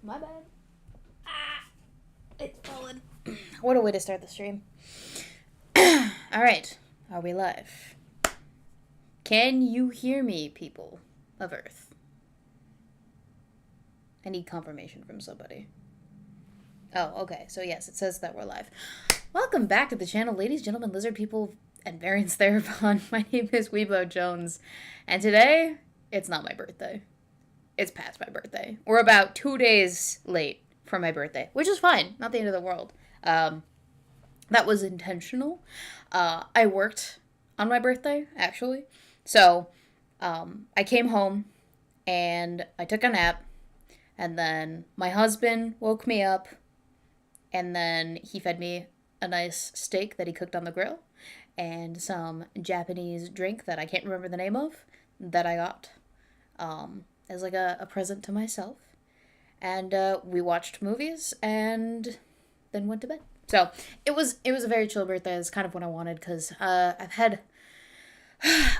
My bad. Ah, it's fallen. What a way to start the stream. Alright, are we live? Can you hear me, people of Earth? I need confirmation from somebody. Oh, okay, so yes, it says that we're live. Welcome back to the channel, ladies, gentlemen, lizard people, and variants thereupon. My name is Weebo Jones, and today, it's not my birthday. It's past my birthday. We're about 2 days late for my birthday, which is fine. Not the end of the world. That was intentional. I worked on my birthday, actually. So, I came home and I took a nap, and then my husband woke me up, and then he fed me a nice steak that he cooked on the grill, and some Japanese drink that I can't remember the name of that I got as like a present to myself. And we watched movies and then went to bed. So it was a very chill birthday. It's kind of what I wanted because I've had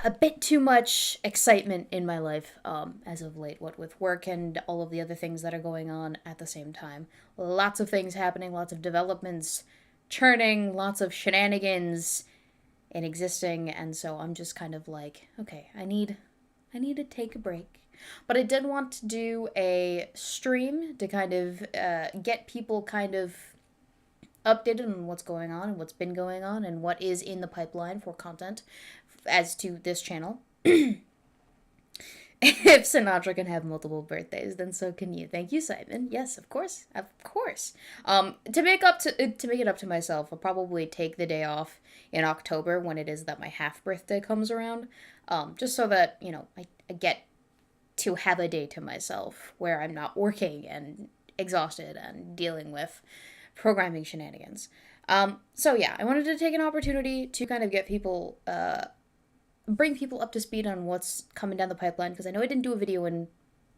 a bit too much excitement in my life as of late, what with work and all of the other things that are going on at the same time. Lots of things happening, lots of developments churning, lots of shenanigans in existing, and so I'm just kind of like, okay, I need to take a break. But I did want to do a stream to kind of get people kind of updated on what's going on and what's been going on and what is in the pipeline for content as to this channel. If Sinatra can have multiple birthdays, then so can you. Thank you, Simon. Yes, of course, of course. To make it up to myself, I'll probably take the day off in October when it is that my half birthday comes around, just so that I get to have a day to myself where I'm not working and exhausted and dealing with programming shenanigans. So yeah, I wanted to take an opportunity to kind of get people bring people up to speed on what's coming down the pipeline, because I know I didn't do a video in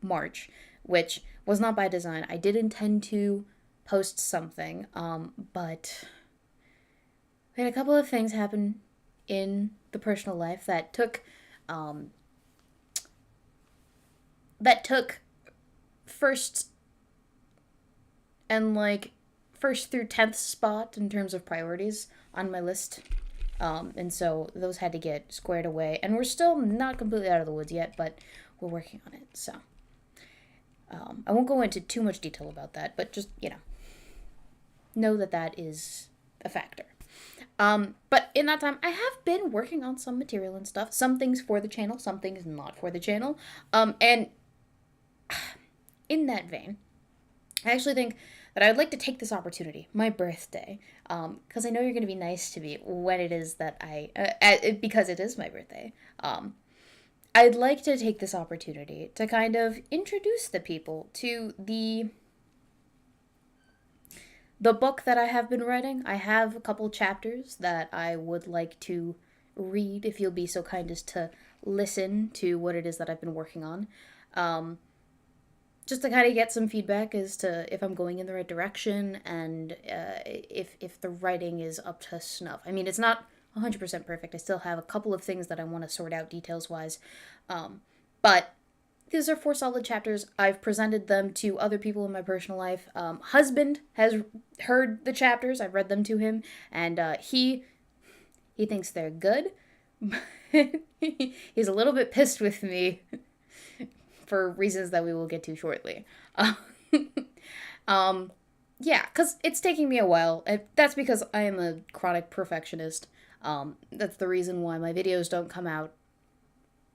March, which was not by design. I did intend to post something, but we had a couple of things happen in the personal life that took first and first through 10th spot in terms of priorities on my list. And so those had to get squared away. And we're still not completely out of the woods yet, but we're working on it. So I won't go into too much detail about that, but just, know that that is a factor. But in that time, I have been working on some material and stuff. Some things for the channel, some things not for the channel. And in that vein, I actually think that I would like to take this opportunity, my birthday, because I know you're going to be nice to me when it is that because it is my birthday. I'd like to take this opportunity to kind of introduce the people to the book that I have been writing. I have a couple chapters that I would like to read, if you'll be so kind as to listen to what it is that I've been working on. Just to kind of get some feedback as to if I'm going in the right direction and if the writing is up to snuff. I mean, it's not 100% perfect. I still have a couple of things that I want to sort out details-wise. But these are 4 solid chapters. I've presented them to other people in my personal life. Husband has heard the chapters. I've read them to him, and he thinks they're good. He's a little bit pissed with me for reasons that we will get to shortly. Yeah, because it's taking me a while. That's because I am a chronic perfectionist. That's the reason why my videos don't come out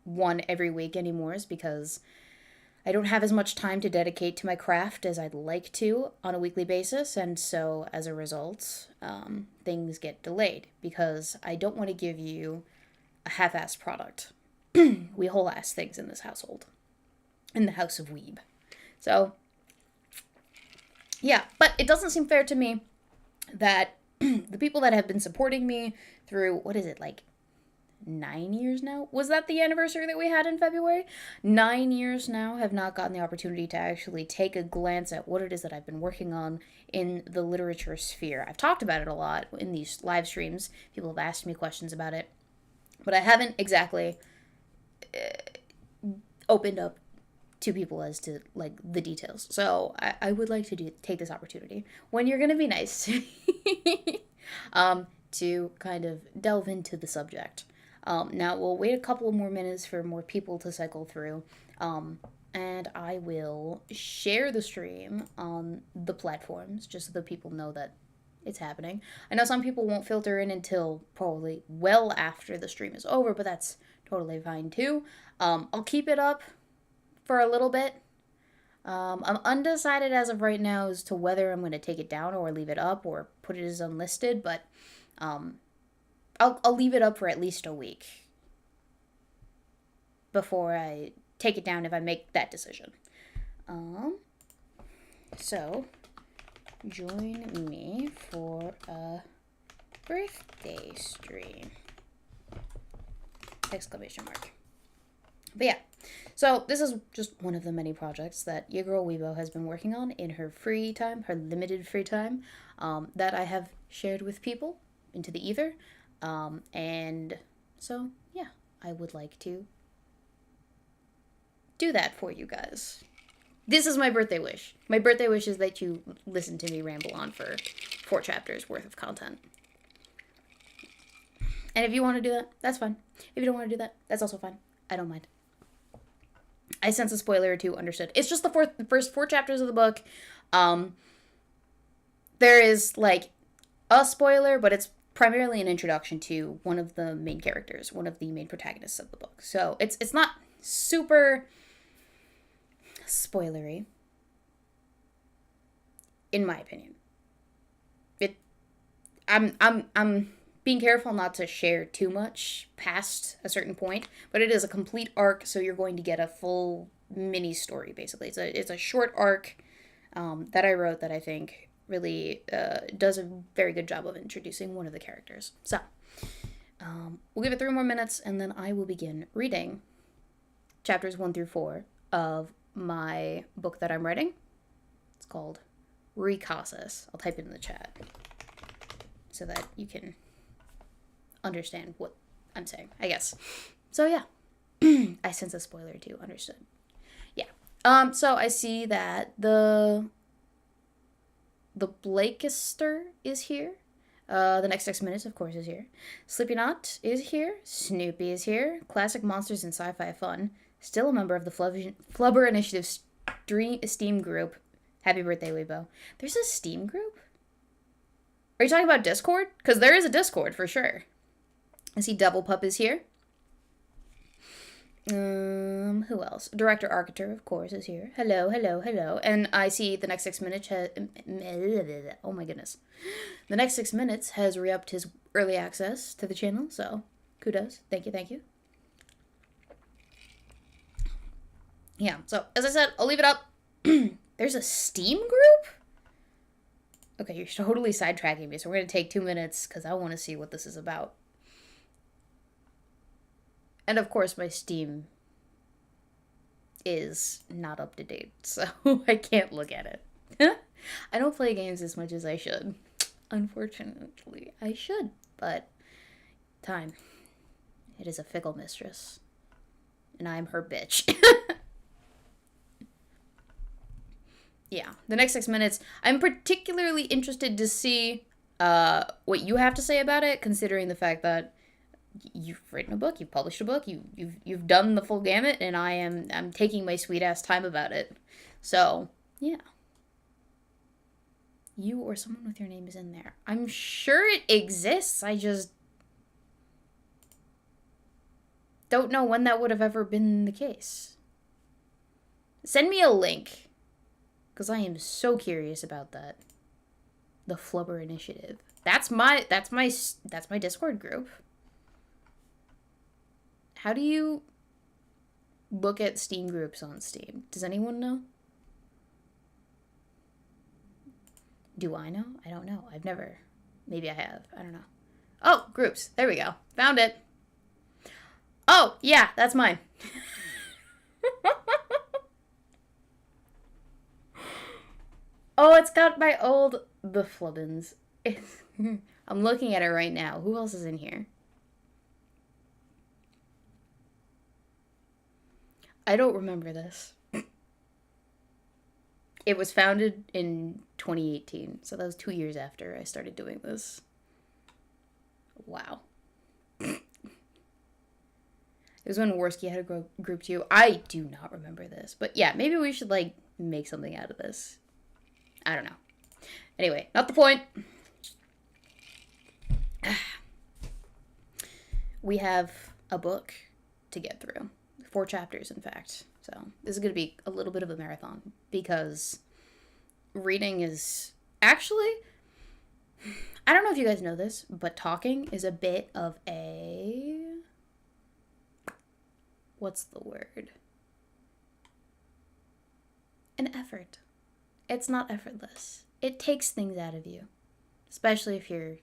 one every week anymore, is because I don't have as much time to dedicate to my craft as I'd like to on a weekly basis, and so as a result, things get delayed, because I don't want to give you a half-assed product. We whole-ass things in this household. In the house of Weeb. So, yeah, but it doesn't seem fair to me that the people that have been supporting me through, 9 years now? Was that the anniversary that we had in February? 9 years now have not gotten the opportunity to actually take a glance at what it is that I've been working on in the literature sphere. I've talked about it a lot in these live streams. People have asked me questions about it, but I haven't exactly opened up to people as to like the details. So I would like to take this opportunity when you're gonna be nice to me, to kind of delve into the subject. Now we'll wait a couple more minutes for more people to cycle through, and I will share the stream on the platforms just so that people know that it's happening. I know some people won't filter in until probably well after the stream is over, but that's totally fine too. I'll keep it up for a little bit. I'm undecided as of right now as to whether I'm going to take it down or leave it up or put it as unlisted, but I'll leave it up for at least a week before I take it down if I make that decision. So join me for a birthday stream! Exclamation mark. But yeah, so this is just one of the many projects that your girl Weebo has been working on in her free time, her limited free time, that I have shared with people into the ether. And so, yeah, I would like to do that for you guys. This is my birthday wish. My birthday wish is that you listen to me ramble on for 4 chapters worth of content. And if you want to do that, that's fine. If you don't want to do that, that's also fine. I don't mind. I sense a spoiler or two, understood. It's just the first 4 chapters of the book. There is, like, a spoiler, but it's primarily an introduction to one of the main characters, one of the main protagonists of the book. So it's not super spoilery, in my opinion. I'm being careful not to share too much past a certain point, but it is a complete arc, so you're going to get a full mini story, basically. It's a short arc that I wrote that I think really does a very good job of introducing one of the characters. So, we'll give it 3 more minutes, and then I will begin reading chapters 1 through 4 of my book that I'm writing. It's called Recausus. I'll type it in the chat so that you can understand what I'm saying, I guess. So yeah, I sense a spoiler too, understood. Yeah. So I see that the Blakester is here. The Next 6 Minutes, of course, is here. Slipknot is here. Snoopy is here. Classic Monsters and Sci-Fi Fun. Still a member of the Flubber Initiative Steam group. Happy birthday, Weebo. There's a Steam group? Are you talking about Discord? Because there is a Discord, for sure. I see Double Pup is here. Who else? Director Arcater, of course, is here. Hello, hello, hello. And I see the Next 6 Minutes oh my goodness. The Next 6 Minutes has re-upped his early access to the channel, so kudos. Thank you, thank you. Yeah, so as I said, I'll leave it up. There's a Steam group? Okay, you're totally sidetracking me, so we're going to take 2 minutes because I want to see what this is about. And of course, my Steam is not up to date, so I can't look at it. I don't play games as much as I should. Unfortunately, I should, but time. It is a fickle mistress, and I'm her bitch. Yeah, the Next 6 Minutes. I'm particularly interested to see what you have to say about it, considering the fact that you've written a book, you've published a book, you've done the full gamut, and I'm taking my sweet ass time about it. So, yeah. You or someone with your name is in there. I'm sure it exists, I just don't know when that would have ever been the case. Send me a link, because I am so curious about that. The Flubber Initiative. That's my Discord group. How do you look at Steam groups on Steam? Does anyone know? Do I know? I don't know. I've never. Maybe I have. I don't know. Oh, groups. There we go. Found it. Oh, yeah, that's mine. Oh, it's got my old The Flubbins. I'm looking at it right now. Who else is in here? I don't remember this. It was founded in 2018, so that was 2 years after I started doing this. Wow. It was when Worski had a group too. I do not remember this, but yeah, maybe we should like make something out of this. I don't know. Anyway, not the point. We have a book to get through. 4 chapters, in fact. So this is going to be a little bit of a marathon because reading is actually, I don't know if you guys know this, but talking is a bit of a, what's the word? An effort. It's not effortless. It takes things out of you, especially if you're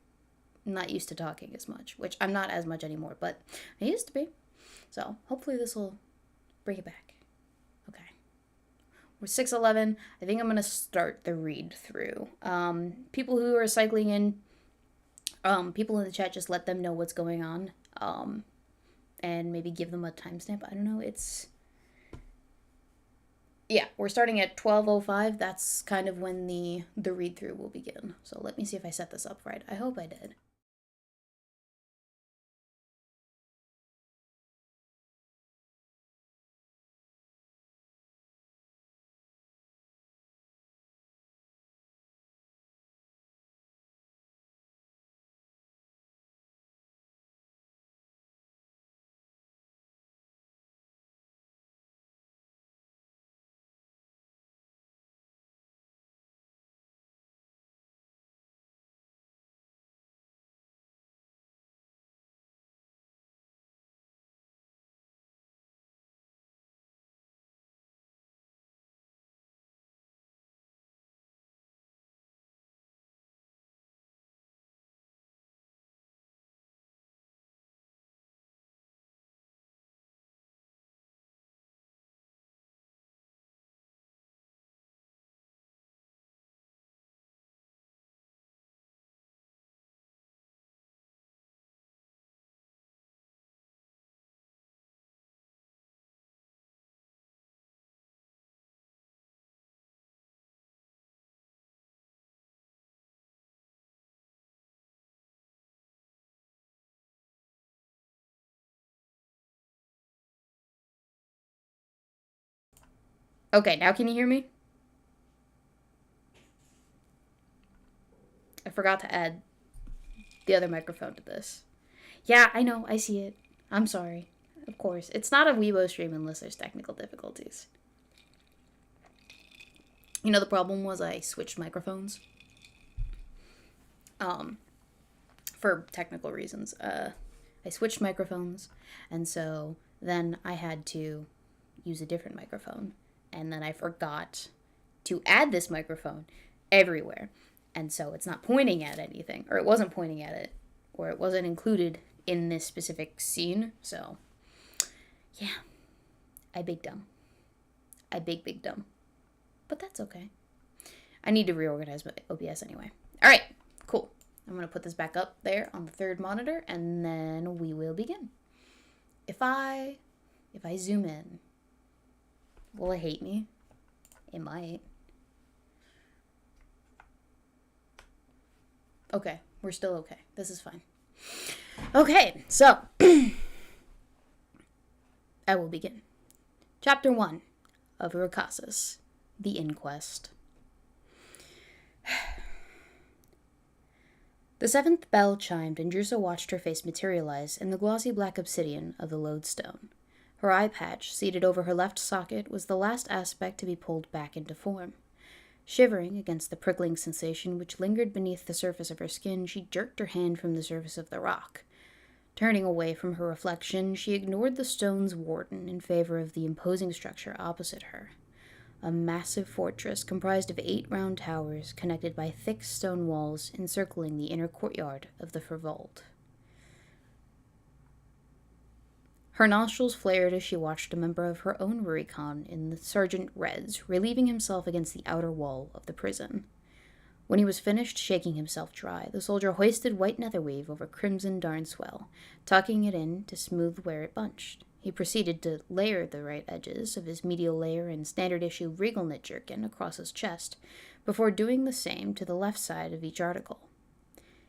not used to talking as much, which I'm not as much anymore, but I used to be. So hopefully this will bring it back. Okay. We're 6:11. I think I'm going to start the read through. People who are cycling in, people in the chat, just let them know what's going on. And maybe give them a timestamp. I don't know. Yeah, we're starting at 12:05. That's kind of when the read through will begin. So let me see if I set this up right. I hope I did. Okay, now can you hear me? I forgot to add the other microphone to this. Yeah, I know. I see it. I'm sorry. Of course. It's not a Weebo stream unless there's technical difficulties. You know, the problem was I switched microphones. For technical reasons. I switched microphones, and so then I had to use a different microphone. And then I forgot to add this microphone everywhere. And so it's not pointing at anything, or it wasn't pointing at it, or it wasn't included in this specific scene. So, yeah, I big dumb. I big dumb. But that's okay. I need to reorganize my OBS anyway. All right, cool. I'm going to put this back up there on the 3rd monitor, and then we will begin. If I zoom in, will it hate me? It might. Okay, we're still okay. This is fine. Okay, so I will begin. Chapter 1 of Rakasis, The Inquest. The 7th bell chimed, and Drusa watched her face materialize in the glossy black obsidian of the lodestone. Her eye patch, seated over her left socket, was the last aspect to be pulled back into form. Shivering against the prickling sensation which lingered beneath the surface of her skin, she jerked her hand from the surface of the rock. Turning away from her reflection, she ignored the stone's warden in favor of the imposing structure opposite her. A massive fortress comprised of 8 round towers connected by thick stone walls encircling the inner courtyard of the Fervold. Her nostrils flared as she watched a member of her own Rurikon in the Sergeant Reds relieving himself against the outer wall of the prison. When he was finished shaking himself dry, the soldier hoisted white netherweave over crimson darnswell, tucking it in to smooth where it bunched. He proceeded to layer the right edges of his medial layer and standard issue regal knit jerkin across his chest, before doing the same to the left side of each article.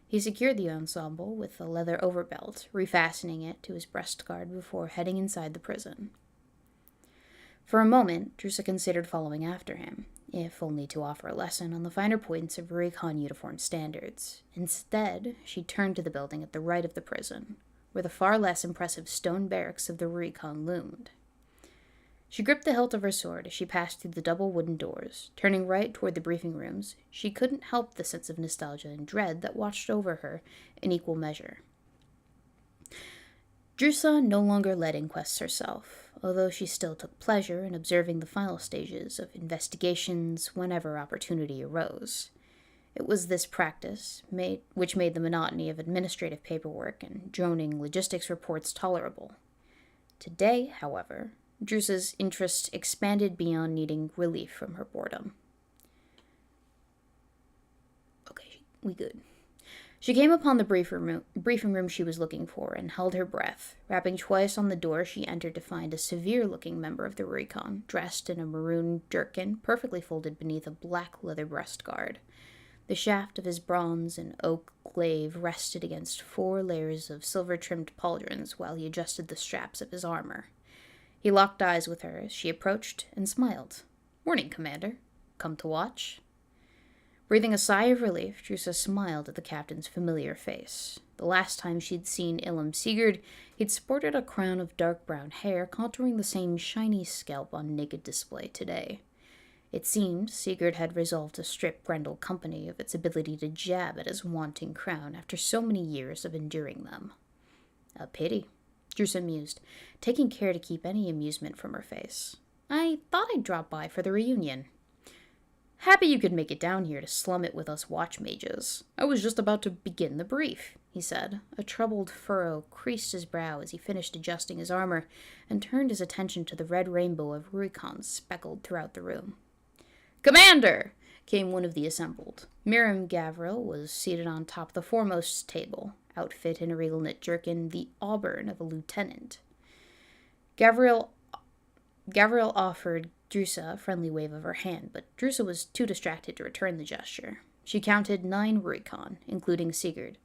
He secured the ensemble with a leather overbelt, refastening it to his breast guard before heading inside the prison. For a moment, Drusa considered following after him, if only to offer a lesson on the finer points of Rurikhan uniform standards. Instead, she turned to the building at the right of the prison, where the far less impressive stone barracks of the Rurikhan loomed. She gripped the hilt of her sword as she passed through the double wooden doors. Turning right toward the briefing rooms, she couldn't help the sense of nostalgia and dread that watched over her in equal measure. Drusa no longer led inquests herself, although she still took pleasure in observing the final stages of investigations whenever opportunity arose. It was this practice which made the monotony of administrative paperwork and droning logistics reports tolerable. Today, however, Drusa's interest expanded beyond needing relief from her boredom. Okay, we good. She came upon the briefing room she was looking for and held her breath. Rapping twice on the door, she entered to find a severe-looking member of the Rurikhan, dressed in a maroon jerkin, perfectly folded beneath a black leather breast guard. The shaft of his bronze and oak glaive rested against 4 layers of silver-trimmed pauldrons while he adjusted the straps of his armor. He locked eyes with her as she approached and smiled. "Morning, Commander. Come to watch?" Breathing a sigh of relief, Drusa smiled at the captain's familiar face. The last time she'd seen Ilum Sigurd, he'd sported a crown of dark brown hair contouring the same shiny scalp on naked display today. It seemed Sigurd had resolved to strip Grendel Company of its ability to jab at his wanting crown after so many years of enduring them. A pity, Drusa mused, taking care to keep any amusement from her face. "I thought I'd drop by for the reunion." "Happy you could make it down here to slum it with us watch mages. I was just about to begin the brief," he said. A troubled furrow creased his brow as he finished adjusting his armor and turned his attention to the red rainbow of Rurikhan speckled throughout the room. "Commander!" came one of the assembled. Miriam Gavriel was seated on top of the foremost table, outfit in a regal knit jerkin, the auburn of a lieutenant. Gavriel offered Drusa a friendly wave of her hand, but Drusa was too distracted to return the gesture. She counted 9 Rurikhan, including Sigurd,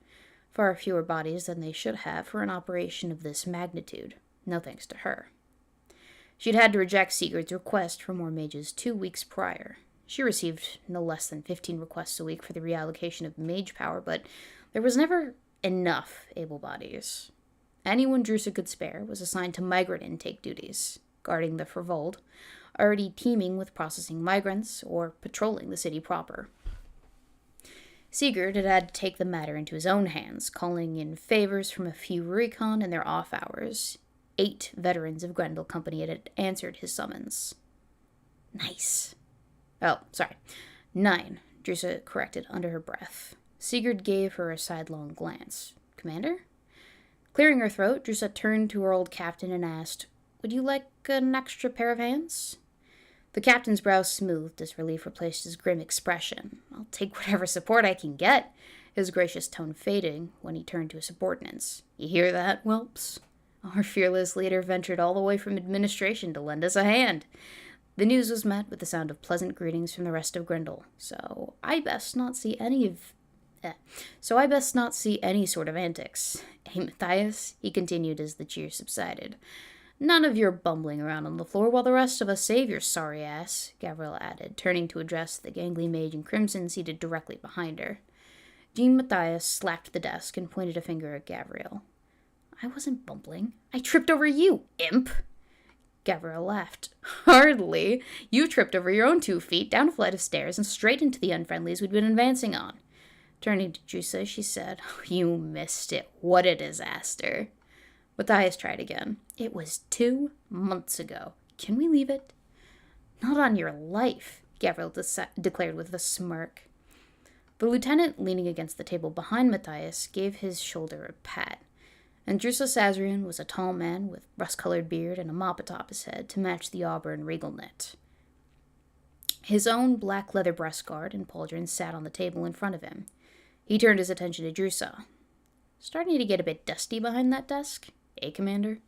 far fewer bodies than they should have for an operation of this magnitude, no thanks to her. She'd had to reject Sigurd's request for more mages 2 weeks prior. She received no less than 15 requests a week for the reallocation of mage power, but there was never enough able bodies. Anyone Drusa could spare was assigned to migrant intake duties, guarding the Fervold, already teeming with processing migrants, or patrolling the city proper. Sigurd had had to take the matter into his own hands, calling in favors from a few Rurikhan in their off hours. 8 veterans of Grendel Company had answered his summons. Nice. Oh, sorry. 9, Drusa corrected under her breath. Sigurd gave her a sidelong glance. "Commander?" Clearing her throat, Drusa turned to her old captain and asked, "Would you like an extra pair of hands?" The captain's brow smoothed as relief replaced his grim expression. "I'll take whatever support I can get," his gracious tone fading when he turned to his subordinates. "You hear that, whelps? Our fearless leader ventured all the way from administration to lend us a hand." The news was met with the sound of pleasant greetings from the rest of Grendel, so I best not see any sort of antics. "Hey, Matthias," he continued as the cheer subsided. "None of your bumbling around on the floor while the rest of us save your sorry ass," Gavriel added, turning to address the gangly mage in crimson seated directly behind her. Jean Matthias slapped the desk and pointed a finger at Gavriel. "I wasn't bumbling. I tripped over you, imp!" Gavriel laughed. "Hardly. You tripped over your own 2 feet, down a flight of stairs, and straight into the unfriendlies we'd been advancing on." Turning to Drusa, she said, "You missed it. What a disaster." Matthias tried again. "It was 2 months ago. Can we leave it?" "Not on your life," Gavriel declared with a smirk. The lieutenant, leaning against the table behind Matthias, gave his shoulder a pat. And Drusa Sazrian was a tall man with rust-colored beard and a mop atop his head to match the auburn regal knit. His own black leather breast guard and pauldron sat on the table in front of him. He turned his attention to Drusa. "Starting to get a bit dusty behind that desk, eh, Commander?"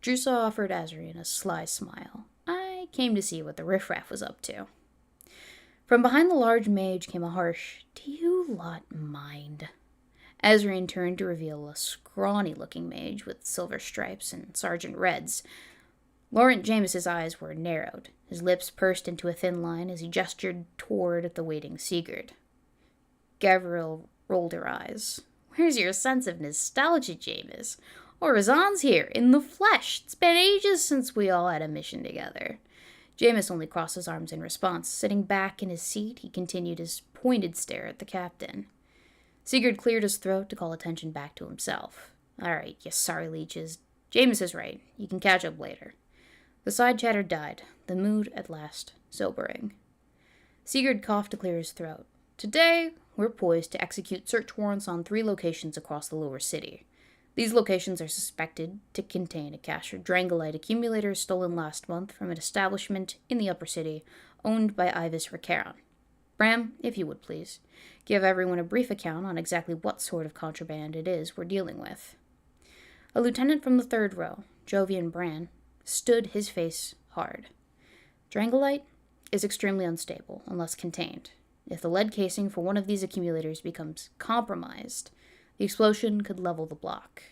Drusa offered Azrian a sly smile. I came to see what the riffraff was up to. From behind the large mage came a harsh, "Do you lot mind?" Azrian turned to reveal a scrawny-looking mage with silver stripes and sergeant reds. Laurent James's eyes were narrowed, his lips pursed into a thin line as he gestured toward the waiting Sigurd. Gabrielle rolled her eyes. "Where's your sense of nostalgia, James? Orizon's here, in the flesh. It's been ages since we all had a mission together." Jameis only crossed his arms in response. Sitting back in his seat, he continued his pointed stare at the captain. Sigurd cleared his throat to call attention back to himself. "All right, you sorry leeches. Jameis is right. You can catch up later." The side chatter died, the mood at last sobering. Sigurd coughed to clear his throat. "Today, we're poised to execute search warrants on 3 locations across the lower city. These locations are suspected to contain a cache of Drangolite accumulators stolen last month from an establishment in the upper city owned by Ivis Recaron. Bram, if you would please, give everyone a brief account on exactly what sort of contraband it is we're dealing with." A lieutenant from the 3rd row, Jovian Bran, stood his face hard. "Drangolite is extremely unstable unless contained. If the lead casing for one of these accumulators becomes compromised, the explosion could level the block."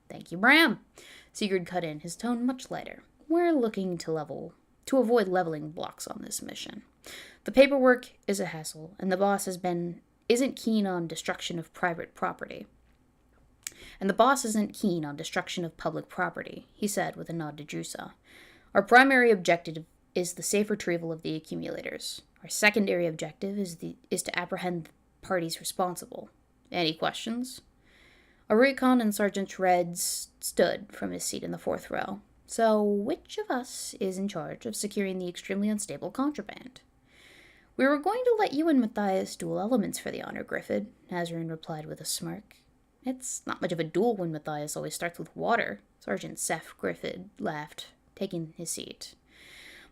"Thank you, Bram." Sigurd cut in, his tone much lighter. "We're looking to avoid leveling blocks on this mission. The paperwork is a hassle, and the boss isn't keen on destruction of private property. And the boss isn't keen on destruction of public property," he said with a nod to Drusa. "Our primary objective is the safe retrieval of the accumulators. Our secondary objective is to apprehend the parties responsible. Any questions?" A recon in Sergeant Reds stood from his seat in the 4th row. "So, which of us is in charge of securing the extremely unstable contraband?" "We were going to let you and Matthias duel elements for the honor, Griffith," Azrian replied with a smirk. "It's not much of a duel when Matthias always starts with water," Sergeant Seth Griffith laughed, taking his seat.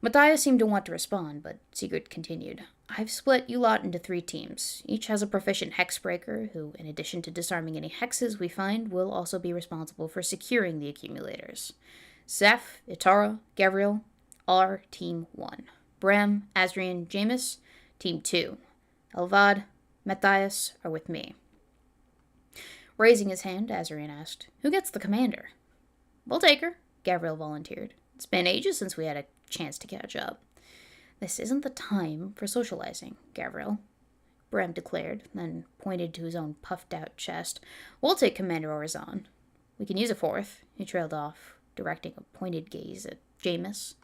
Matthias seemed to want to respond, but Sigurd continued. "I've split you lot into 3 teams. Each has a proficient hexbreaker, who, in addition to disarming any hexes we find, will also be responsible for securing the accumulators. Seth, Itara, Gabriel are Team 1. Bram, Azrian, Jameis, Team 2. Elvad, Matthias are with me." Raising his hand, Azrian asked, "Who gets the commander?" "We'll take her," Gabriel volunteered. "It's been ages since we had a chance to catch up." "This isn't the time for socializing, Gabriel," Bram declared, then pointed to his own puffed-out chest. "We'll take Commander Orizon. We can use a 4th, he trailed off, directing a pointed gaze at Jameis.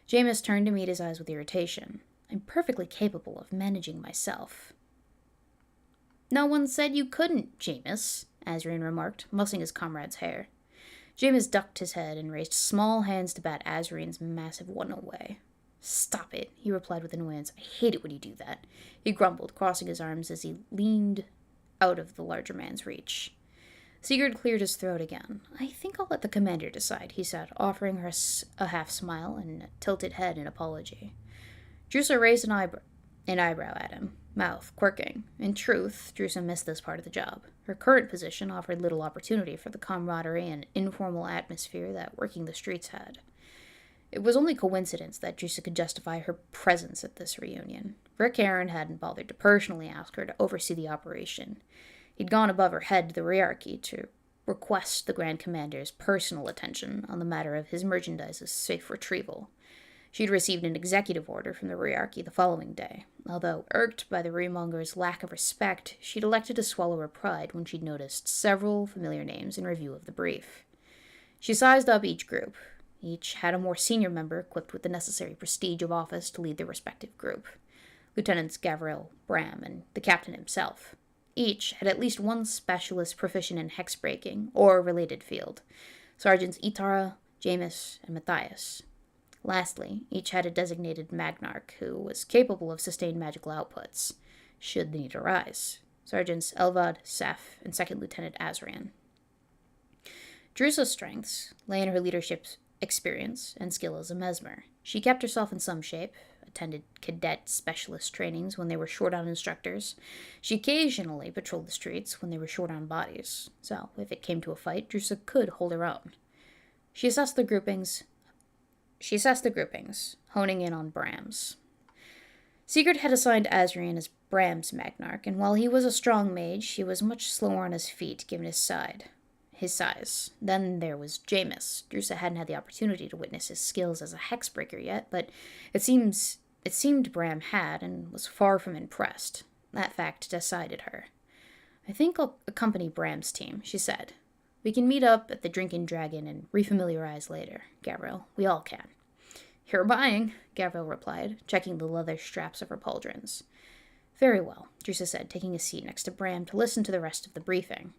Jameis turned to meet his eyes with irritation. "I'm perfectly capable of managing myself." "No one said you couldn't, Jameis," Azrian remarked, mussing his comrade's hair. Jameis ducked his head and raised small hands to bat Azrian's massive one away. "Stop it," he replied with annoyance. "I hate it when you do that," he grumbled, crossing his arms as he leaned out of the larger man's reach. Sigurd cleared his throat again. "I think I'll let the commander decide," he said, offering her a half-smile and a tilted head in apology. Drusa raised an eyebrow at him, mouth quirking. In truth, Drusa missed this part of the job. Her current position offered little opportunity for the camaraderie and informal atmosphere that working the streets had. It was only coincidence that Drusa could justify her presence at this reunion. Rick Aaron hadn't bothered to personally ask her to oversee the operation. He'd gone above her head to the hierarchy to request the Grand Commander's personal attention on the matter of his merchandise's safe retrieval. She'd received an executive order from the hierarchy the following day. Although irked by the remonger's lack of respect, she'd elected to swallow her pride when she'd noticed several familiar names in review of the brief. She sized up each group. Each had a more senior member equipped with the necessary prestige of office to lead their respective group. Lieutenants Gabriel, Bram, and the captain himself. Each had at least one specialist proficient in hexbreaking or a related field. Sergeants Itara, Jameis, and Matthias. Lastly, each had a designated magnarch who was capable of sustained magical outputs, should the need arise. Sergeants Elvad, Seth, and Second Lieutenant Azrian. Drusa's strengths lay in her leadership experience and skill as a mesmer. She kept herself in some shape, attended cadet specialist trainings when they were short on instructors. She occasionally patrolled the streets when they were short on bodies. So, if it came to a fight, Drusa could hold her own. She assessed the groupings. Honing in on Bram's. Sigurd had assigned Azrian as Bram's Magnarch, and while he was a strong mage, he was much slower on his feet given his size. Then there was Jameis. Drusa hadn't had the opportunity to witness his skills as a hexbreaker yet, but it seemed Bram had, and was far from impressed. That fact decided her. I think I'll accompany Bram's team, she said. We can meet up at the Drinking Dragon and refamiliarize later, Gabriel. We all can. You're buying, Gabriel replied, checking the leather straps of her pauldrons. Very well, Drusa said, taking a seat next to Bram to listen to the rest of the briefing.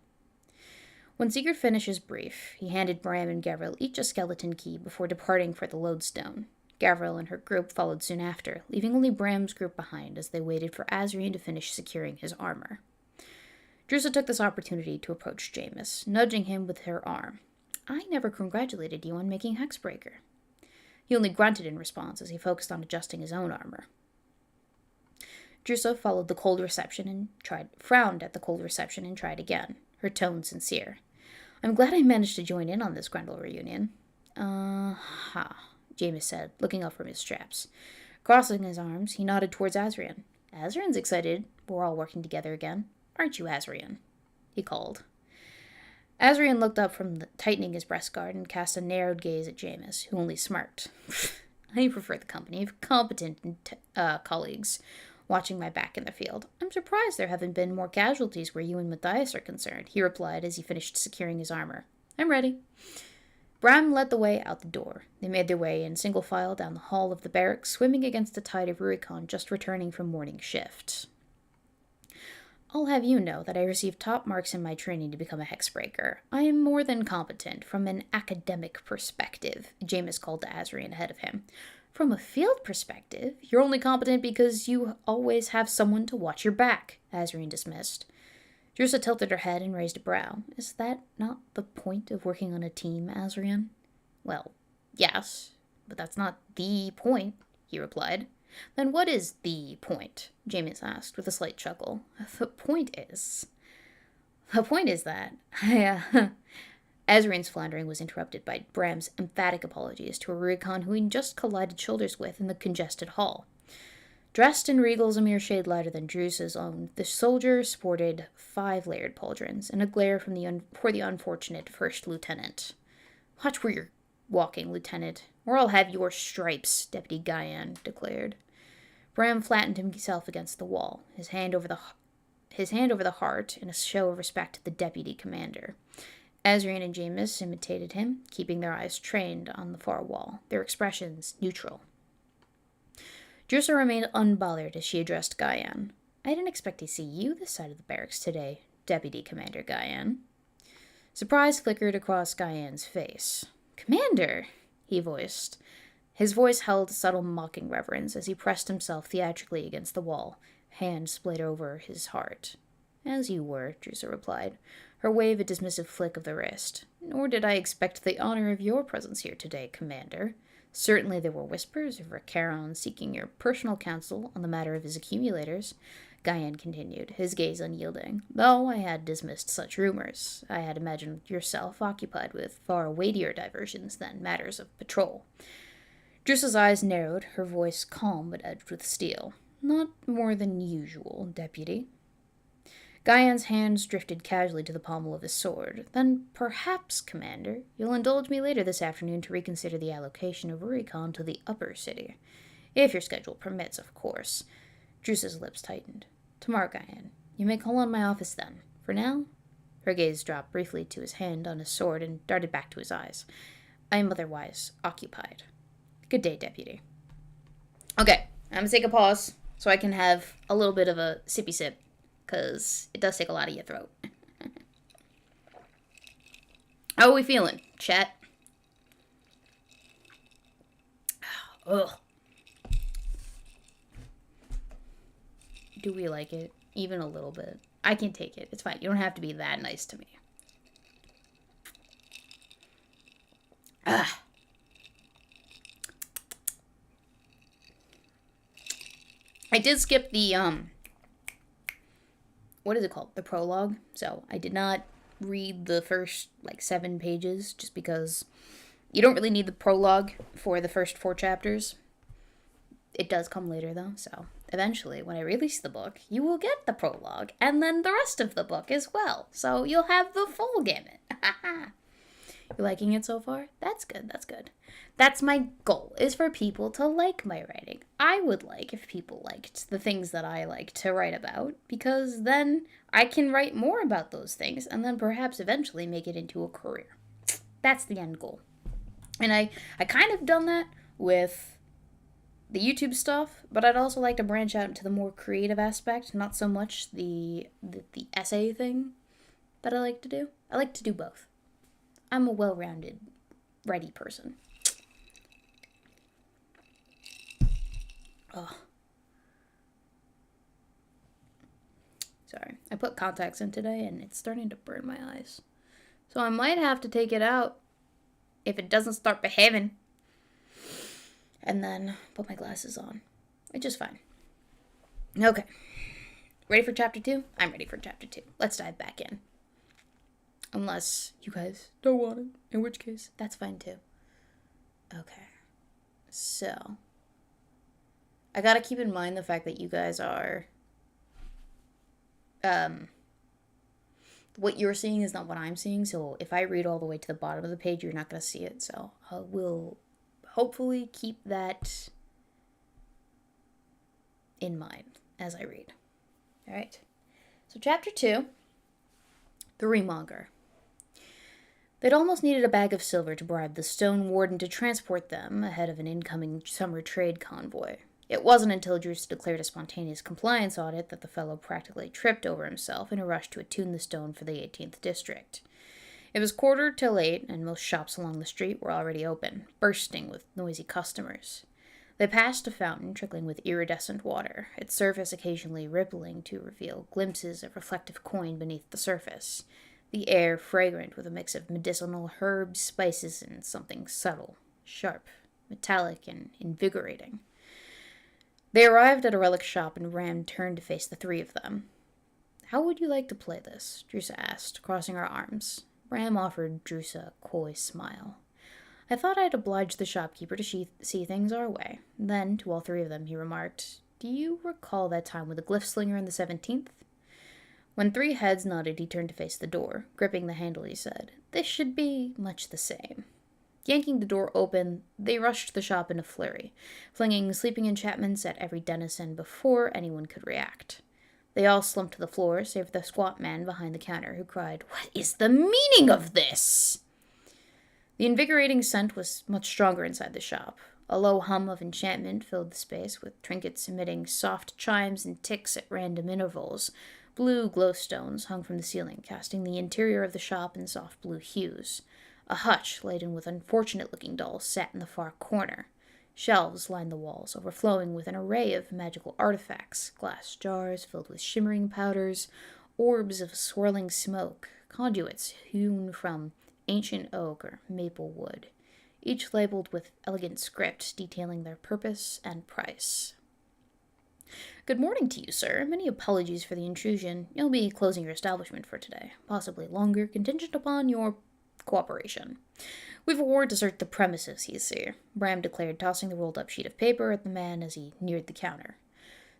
When Sigurd finished his brief, he handed Bram and Gabriel each a skeleton key before departing for the lodestone. Gabriel and her group followed soon after, leaving only Bram's group behind as they waited for Azrian to finish securing his armor. Drusa took this opportunity to approach Jameis, nudging him with her arm. I never congratulated you on making Hexbreaker. He only grunted in response as he focused on adjusting his own armor. Drusa frowned at the cold reception and tried again, her tone sincere. I'm glad I managed to join in on this Grendel reunion. Jameis said, looking up from his straps. Crossing his arms, he nodded towards Azrian. Azrian's excited. We're all working together again. Aren't you, Azrian? He called. Azrian looked up from tightening his breast guard and cast a narrowed gaze at Jameis, who only smirked. I prefer the company of competent colleagues watching my back in the field. I'm surprised there haven't been more casualties where you and Matthias are concerned, he replied as he finished securing his armor. I'm ready. Bram led the way out the door. They made their way in single file down the hall of the barracks, swimming against the tide of Rurikon just returning from morning shift. I'll have you know that I received top marks in my training to become a hexbreaker. I am more than competent from an academic perspective, Jameis called to Azrian ahead of him. From a field perspective, you're only competent because you always have someone to watch your back, Azrian dismissed. Drusa tilted her head and raised a brow. Is that not the point of working on a team, Azrian? Well, yes, but that's not the point, he replied. Then what is the point? Jameis asked with a slight chuckle. The point is that Azrian's floundering was interrupted by Bram's emphatic apologies to a Rurikon who he'd just collided shoulders with in the congested hall. Dressed in regals a mere shade lighter than Drusa's own, the soldier sported 5 layered pauldrons and a glare for the unfortunate first lieutenant. Watch where you're walking, Lieutenant, or I'll have your stripes, Deputy Guyan declared. Bram flattened himself against the wall, his hand over the heart in a show of respect to the deputy commander. Azrian and Jameis imitated him, keeping their eyes trained on the far wall, their expressions neutral. Drusa remained unbothered as she addressed Guyan. I didn't expect to see you this side of the barracks today, Deputy Commander Guyan. Surprise flickered across Guyan's face. Commander, he voiced. His voice held subtle mocking reverence as he pressed himself theatrically against the wall, hand splayed over his heart. As you were, Drusa replied, her wave a dismissive flick of the wrist. Nor did I expect the honor of your presence here today, Commander. Certainly there were whispers of Recaron seeking your personal counsel on the matter of his accumulators, Guyan continued, his gaze unyielding. Though I had dismissed such rumors, I had imagined yourself occupied with far weightier diversions than matters of patrol. Drusa's eyes narrowed, her voice calm but edged with steel. Not more than usual, Deputy. Guyan's hands drifted casually to the pommel of his sword. Then perhaps, Commander, you'll indulge me later this afternoon to reconsider the allocation of Rurikon to the upper city. If your schedule permits, of course. Drusa's lips tightened. Tomorrow, Guyan. You may call on my office then. For now? Her gaze dropped briefly to his hand on his sword and darted back to his eyes. I am otherwise occupied. Good day, Deputy. Okay, I'm going to take a pause so I can have a little bit of a sippy sip, because it does take a lot of your throat. How are we feeling, chat? Ugh. Do we like it? Even a little bit. I can take it. It's fine. You don't have to be that nice to me. Ah. I did skip the, what is it called? The prologue. So I did not read the first, 7 pages just because, You don't really need the prologue for the first 4 chapters. It does come later, though, so eventually, when I release the book, you will get the prologue, and then the rest of the book as well. So you'll have the full gamut. You liking it so far? That's good, that's good. That's my goal, is for people to like my writing. I would like if people liked the things that I like to write about, because then I can write more about those things, and then perhaps eventually make it into a career. That's the end goal. And I kind of done that with the YouTube stuff, but I'd also like to branch out into the more creative aspect, not so much the essay thing that I like to do. I like to do both. I'm a well-rounded, ready person. Oh. Sorry. I put contacts in today, and it's starting to burn my eyes. So I might have to take it out if it doesn't start behaving. And then put my glasses on, which is fine. Okay. Ready for chapter 2? I'm ready for chapter 2. Let's dive back in. Unless you guys don't want it, in which case, that's fine too. Okay. So, I gotta keep in mind the fact that you guys are, what you're seeing is not what I'm seeing, so if I read all the way to the bottom of the page, you're not gonna see it, so I will hopefully keep that in mind as I read. Alright. So, chapter 2, The Remonger. They'd almost needed a bag of silver to bribe the stone warden to transport them ahead of an incoming summer trade convoy. It wasn't until Druce declared a spontaneous compliance audit that the fellow practically tripped over himself in a rush to attune the stone for the 18th district. It was 7:45, and most shops along the street were already open, bursting with noisy customers. They passed a fountain trickling with iridescent water, its surface occasionally rippling to reveal glimpses of reflective coin beneath the surface. The air fragrant with a mix of medicinal herbs, spices, and something subtle, sharp, metallic, and invigorating. They arrived at a relic shop, and Ram turned to face the 3 of them. "How would you like to play this?" Drusa asked, crossing her arms. Ram offered Drusa a coy smile. "I thought I'd oblige the shopkeeper to see things our way." Then, to all 3 of them, he remarked, "Do you recall that time with the glyph slinger in the 17th? When 3 heads nodded, he turned to face the door. Gripping the handle, he said, "This should be much the same." Yanking the door open, they rushed the shop in a flurry, flinging sleeping enchantments at every denizen before anyone could react. They all slumped to the floor, save the squat man behind the counter, who cried, "What is the meaning of this?" The invigorating scent was much stronger inside the shop. A low hum of enchantment filled the space, with trinkets emitting soft chimes and ticks at random intervals. Blue glowstones hung from the ceiling, casting the interior of the shop in soft blue hues. A hutch laden with unfortunate-looking dolls sat in the far corner. Shelves lined the walls, overflowing with an array of magical artifacts, glass jars filled with shimmering powders, orbs of swirling smoke, conduits hewn from ancient oak or maple wood, each labeled with elegant script detailing their purpose and price. "Good morning to you, sir. Many apologies for the intrusion. You'll be closing your establishment for today, possibly longer, contingent upon your cooperation. We've a warrant to search the premises, you see," Bram declared, tossing the rolled-up sheet of paper at the man as he neared the counter.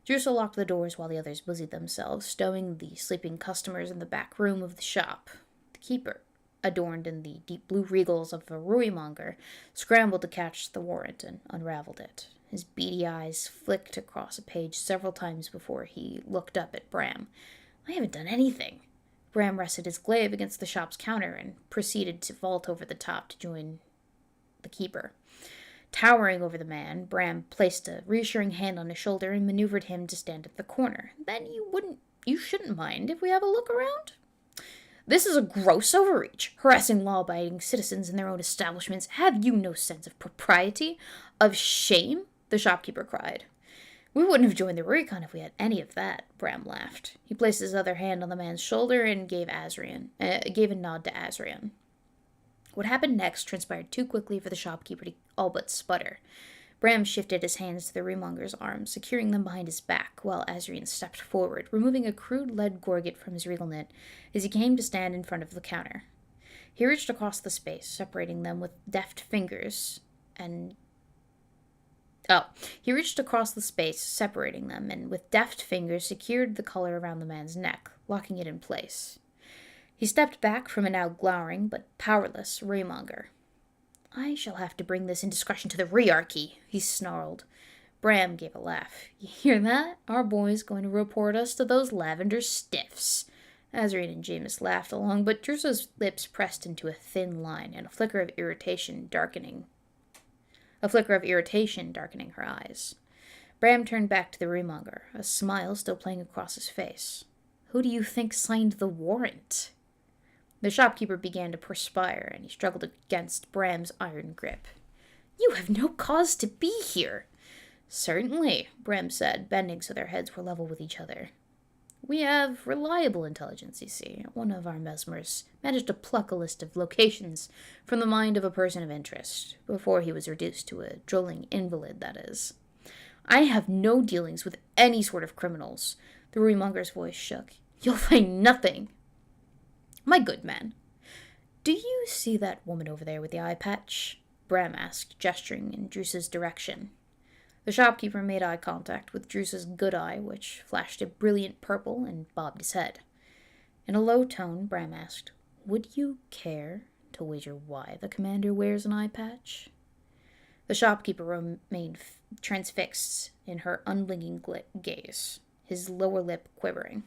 Drusa locked the doors while the others busied themselves, stowing the sleeping customers in the back room of the shop. The keeper, adorned in the deep blue regals of a ruimonger, scrambled to catch the warrant and unraveled it. His beady eyes flicked across a page several times before he looked up at Bram. "I haven't done anything." Bram rested his glaive against the shop's counter and proceeded to vault over the top to join the keeper. Towering over the man, Bram placed a reassuring hand on his shoulder and maneuvered him to stand at the corner. "Then you shouldn't mind if we have a look around?" "This is a gross overreach, harassing law-abiding citizens in their own establishments. Have you no sense of propriety, of shame?" the shopkeeper cried. "We wouldn't have joined the recon if we had any of that," Bram laughed. He placed his other hand on the man's shoulder and gave a nod to Azrian. What happened next transpired too quickly for the shopkeeper to all but sputter. Bram shifted his hands to the remonger's arms, securing them behind his back, while Azrian stepped forward, removing a crude lead gorget from his regal knit as he came to stand in front of the counter. He reached across the space, separating them with deft fingers, and he reached across the space, separating them, and with deft fingers secured the collar around the man's neck, locking it in place. He stepped back from a now glowering but powerless Raymonger. I shall have to bring this indiscretion to the Rearchy, he snarled. Bram gave a laugh. You hear that? Our boy's going to report us to those lavender stiffs. Azrian and Jameis laughed along, but Drusa's lips pressed into a thin line, and a flicker of irritation darkening her eyes. Bram turned back to the Remonger, a smile still playing across his face. Who do you think signed the warrant? The shopkeeper began to perspire, and he struggled against Bram's iron grip. You have no cause to be here. Certainly, Bram said, bending so their heads were level with each other. We have reliable intelligence, you see. One of our mesmers managed to pluck a list of locations from the mind of a person of interest, before he was reduced to a drooling invalid, that is. I have no dealings with any sort of criminals. The Remonger's voice shook. You'll find nothing. My good man, do you see that woman over there with the eye patch? Bram asked, gesturing in Drusa's direction. The shopkeeper made eye contact with Drusa's good eye, which flashed a brilliant purple, and bobbed his head. In a low tone, Bram asked, Would you care to wager why the commander wears an eye patch? The shopkeeper remained transfixed in her unblinking gaze, his lower lip quivering.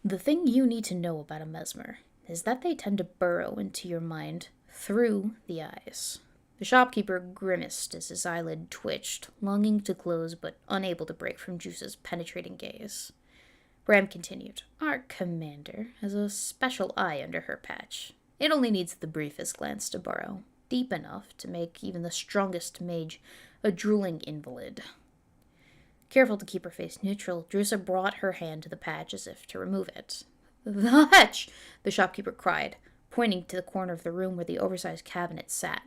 The thing you need to know about a mesmer is that they tend to burrow into your mind through the eyes. The shopkeeper grimaced as his eyelid twitched, longing to close but unable to break from Drusa's penetrating gaze. Bram continued, Our commander has a special eye under her patch. It only needs the briefest glance to burrow, deep enough to make even the strongest mage a drooling invalid. Careful to keep her face neutral, Drusa brought her hand to the patch as if to remove it. The hutch! The shopkeeper cried, pointing to the corner of the room where the oversized cabinet sat.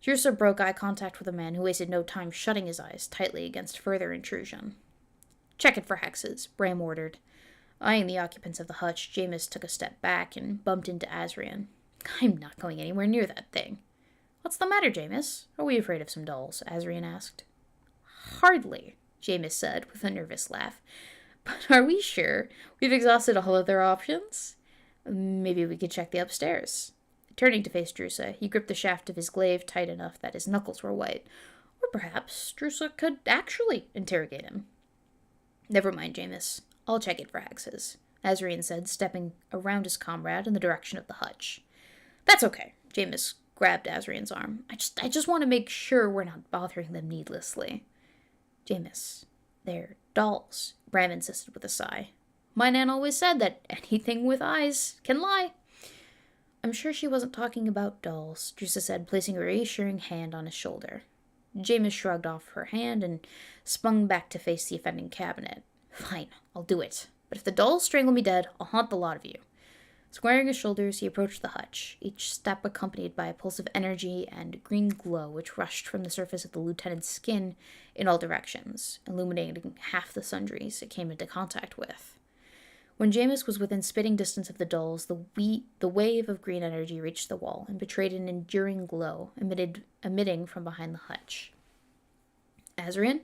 Drusa broke eye contact with a man who wasted no time shutting his eyes tightly against further intrusion. Check it for hexes, Bram ordered. Eyeing the occupants of the hutch, Jameis took a step back and bumped into Azrian. I'm not going anywhere near that thing. What's the matter, Jameis? Are we afraid of some dolls? Azrian asked. Hardly, Jameis said with a nervous laugh. But are we sure we've exhausted all other options? Maybe we could check the upstairs. Turning to face Drusa, he gripped the shaft of his glaive tight enough that his knuckles were white. Or perhaps Drusa could actually interrogate him. Never mind, Jameis. I'll check it for hexes, Azrian said, stepping around his comrade in the direction of the hutch. That's okay. Jameis grabbed Azrian's arm. I just want to make sure we're not bothering them needlessly. Jameis, they're dolls, Bram insisted with a sigh. My nan always said that anything with eyes can lie. I'm sure she wasn't talking about dolls, Drusa said, placing a reassuring hand on his shoulder. Jameis shrugged off her hand and spun back to face the offending cabinet. Fine, I'll do it. But if the dolls strangle me dead, I'll haunt the lot of you. Squaring his shoulders, he approached the hutch, each step accompanied by a pulse of energy and green glow which rushed from the surface of the lieutenant's skin in all directions, illuminating half the sundries it came into contact with. When Jameis was within spitting distance of the dolls, the wave of green energy reached the wall and betrayed an enduring glow emitting from behind the hutch. Azrian?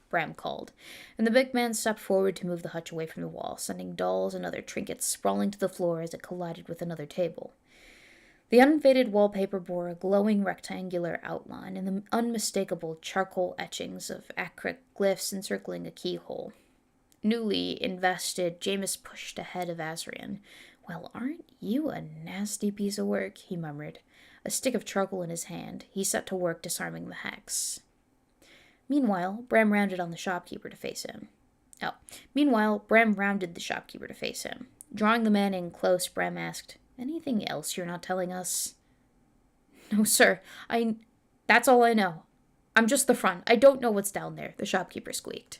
Bram called, and the big man stepped forward to move the hutch away from the wall, sending dolls and other trinkets sprawling to the floor as it collided with another table. The unfaded wallpaper bore a glowing rectangular outline and the unmistakable charcoal etchings of acrylic glyphs encircling a keyhole. Newly invested, Jameis pushed ahead of Azrian. Well, aren't you a nasty piece of work, he murmured. A stick of charcoal in his hand, he set to work disarming the hex. Meanwhile, Bram rounded the shopkeeper to face him. Drawing the man in close, Bram asked, Anything else you're not telling us? No, sir. That's all I know. I'm just the front. I don't know what's down there, the shopkeeper squeaked.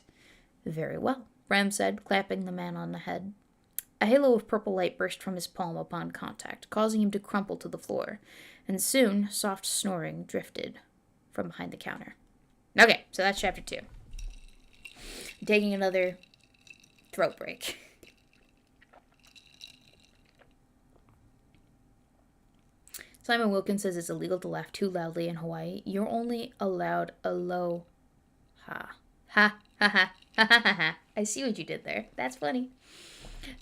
Very well, Bram said, clapping the man on the head. A halo of purple light burst from his palm upon contact, causing him to crumple to the floor, and soon soft snoring drifted from behind the counter. Okay, so that's chapter 2. I'm taking another throat break. Simon Wilkins says it's illegal to laugh too loudly in Hawaii. You're only allowed a low ha. Ha ha ha ha ha ha. I see what you did there. That's funny.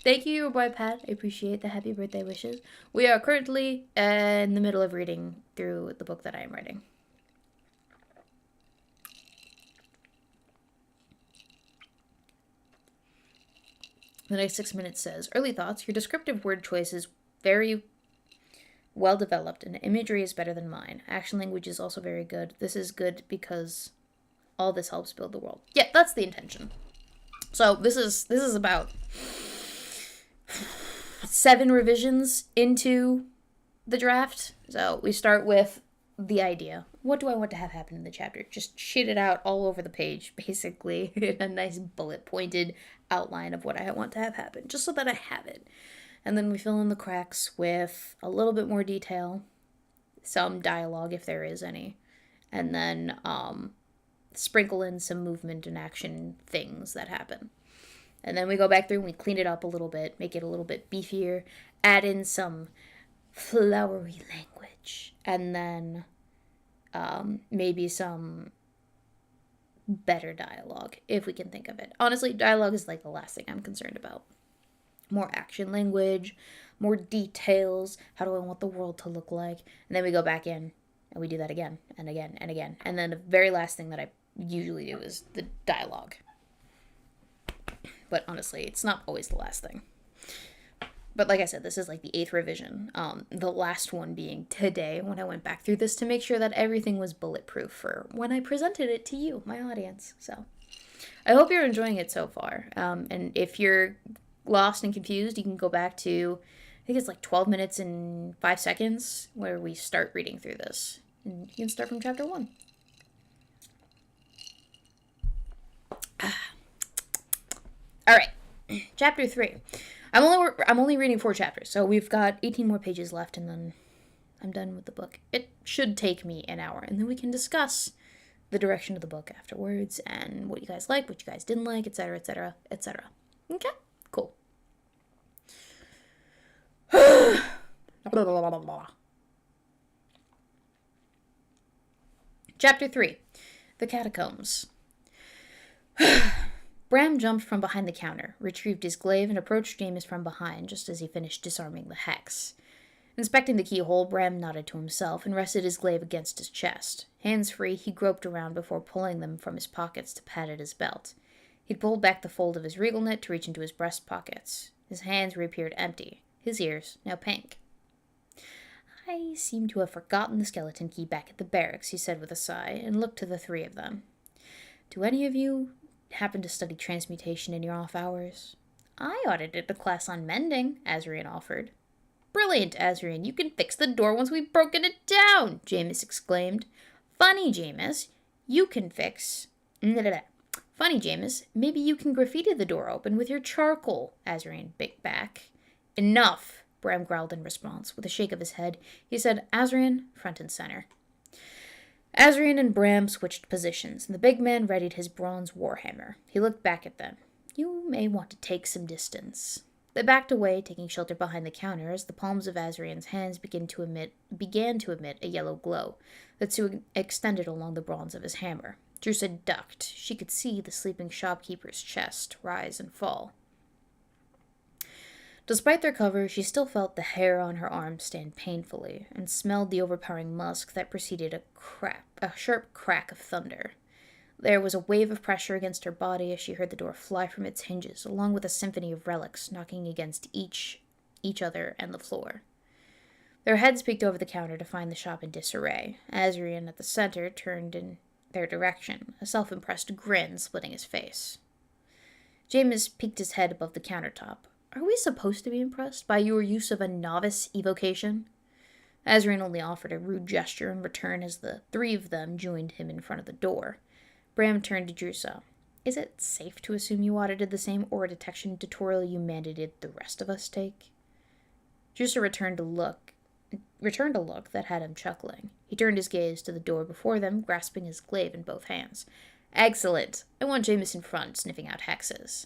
Thank you, your boy Pat. I appreciate the happy birthday wishes. We are currently in the middle of reading through the book that I am writing. The next 6 minutes says, early thoughts. Your descriptive word choice is very well developed and imagery is better than mine. Action language is also very good. This is good because all this helps build the world. Yeah, that's the intention. So this is about 7 revisions into the draft. So we start with the idea. What do I want to have happen in the chapter? Just shit it out all over the page, basically. A nice bullet-pointed outline of what I want to have happen, just so that I have it. And then we fill in the cracks with a little bit more detail, some dialogue if there is any, and then sprinkle in some movement and action things that happen. And then we go back through and we clean it up a little bit, make it a little bit beefier, add in some flowery language, and then maybe some better dialogue, if we can think of it. Honestly, dialogue is like the last thing I'm concerned about. More action language, more details, how do I want the world to look like, and then we go back in and we do that again and again and again. And then the very last thing that I usually do is the dialogue. But honestly, it's not always the last thing. But like I said, this is like the 8th revision. The last one being today, when I went back through this to make sure that everything was bulletproof for when I presented it to you, my audience. So I hope you're enjoying it so far. And if you're lost and confused, you can go back to, I think it's like 12 minutes and 5 seconds where we start reading through this. And you can start from chapter 1. All right, chapter 3. I'm only reading 4 chapters, so we've got 18 more pages left, and then I'm done with the book. It should take me an hour, and then we can discuss the direction of the book afterwards, and what you guys like, what you guys didn't like, etc., etc., etc. Okay, cool. Chapter 3, The Catacombs. Bram jumped from behind the counter, retrieved his glaive, and approached James from behind just as he finished disarming the hex. Inspecting the keyhole, Bram nodded to himself and rested his glaive against his chest. Hands free, he groped around before pulling them from his pockets to pat at his belt. He'd pulled back the fold of his regal knit to reach into his breast pockets. His hands reappeared empty, his ears now pink. I seem to have forgotten the skeleton key back at the barracks, he said with a sigh, and looked to the 3 of them. Do any of you happen to study transmutation in your off hours? I audited a class on mending, Azrian offered. Brilliant, Azrian. You can fix the door once we've broken it down, Jameis exclaimed. Funny, Jameis. You can fix... Funny, Jameis. Maybe you can graffiti the door open with your charcoal, Azrian bit back. Enough, Bram growled in response. With a shake of his head, he said, Azrian, front and center. Azrian and Bram switched positions, and the big man readied his bronze warhammer. He looked back at them. You may want to take some distance. They backed away, taking shelter behind the counter as the palms of Azrian's hands began to emit a yellow glow that soon extended along the bronze of his hammer. Drusa ducked. She could see the sleeping shopkeeper's chest rise and fall. Despite their cover, she still felt the hair on her arms stand painfully, and smelled the overpowering musk that preceded a sharp crack of thunder. There was a wave of pressure against her body as she heard the door fly from its hinges, along with a symphony of relics knocking against each other and the floor. Their heads peeked over the counter to find the shop in disarray. Azrian at the center turned in their direction, a self-impressed grin splitting his face. Jameis peeked his head above the countertop. Are we supposed to be impressed by your use of a novice evocation? Azrian only offered a rude gesture in return as the 3 of them joined him in front of the door. Bram turned to Drusa. Is it safe to assume you audited the same aura detection tutorial you mandated the rest of us take? Drusa returned a look that had him chuckling. He turned his gaze to the door before them, grasping his glaive in both hands. Excellent. I want Jameis in front, sniffing out hexes.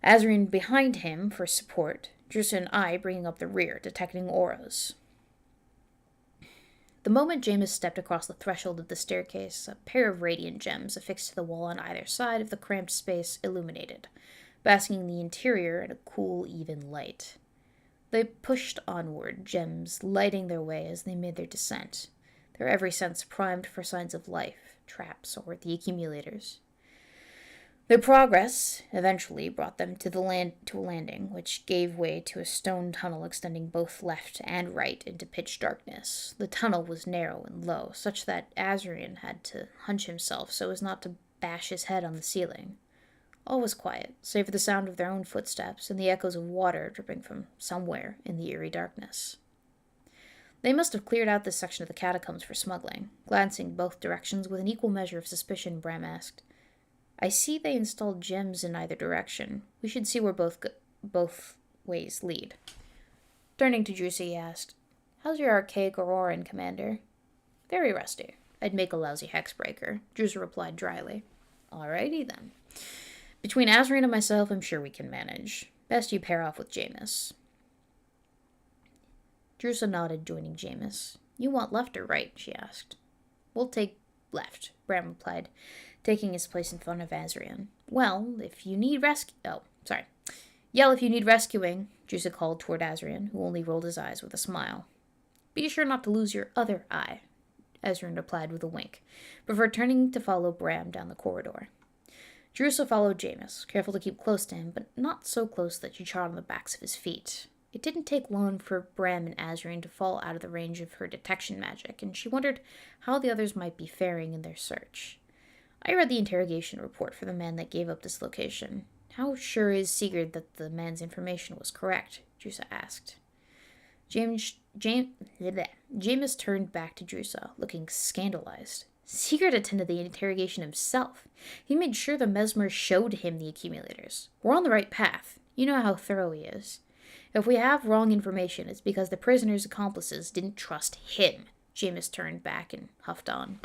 Azrian behind him for support, Drusa and I bringing up the rear, detecting auras. The moment Jameis stepped across the threshold of the staircase, a pair of radiant gems affixed to the wall on either side of the cramped space illuminated, basking the interior in a cool, even light. They pushed onward, gems lighting their way as they made their descent, their every sense primed for signs of life, traps, or the accumulators. Their progress eventually brought them to a landing, which gave way to a stone tunnel extending both left and right into pitch darkness. The tunnel was narrow and low, such that Azrian had to hunch himself so as not to bash his head on the ceiling. All was quiet, save for the sound of their own footsteps and the echoes of water dripping from somewhere in the eerie darkness. They must have cleared out this section of the catacombs for smuggling. Glancing both directions with an equal measure of suspicion, Bram asked, I see they installed gems in either direction. We should see where both ways lead. Turning to Drusa, he asked, How's your archaic Auroran, Commander? Very rusty. I'd make a lousy hexbreaker, Drusa replied dryly. Alrighty then. Between Azrian and myself, I'm sure we can manage. Best you pair off with Jameis. Drusa nodded, joining Jameis. You want left or right? She asked. We'll take left, Bram replied, taking his place in front of Azrian. Well, if you need Yell if you need rescuing, Drusa called toward Azrian, who only rolled his eyes with a smile. Be sure not to lose your other eye, Azrian replied with a wink, before turning to follow Bram down the corridor. Drusa followed Jameis, careful to keep close to him, but not so close that she trod on the backs of his feet. It didn't take long for Bram and Azrian to fall out of the range of her detection magic, and she wondered how the others might be faring in their search. I read the interrogation report for the man that gave up this location. How sure is Sigurd that the man's information was correct? Drusa asked. Jameis turned back to Drusa, looking scandalized. Sigurd attended the interrogation himself. He made sure the mesmer showed him the accumulators. We're on the right path. You know how thorough he is. If we have wrong information, it's because the prisoner's accomplices didn't trust him. Jameis turned back and huffed on.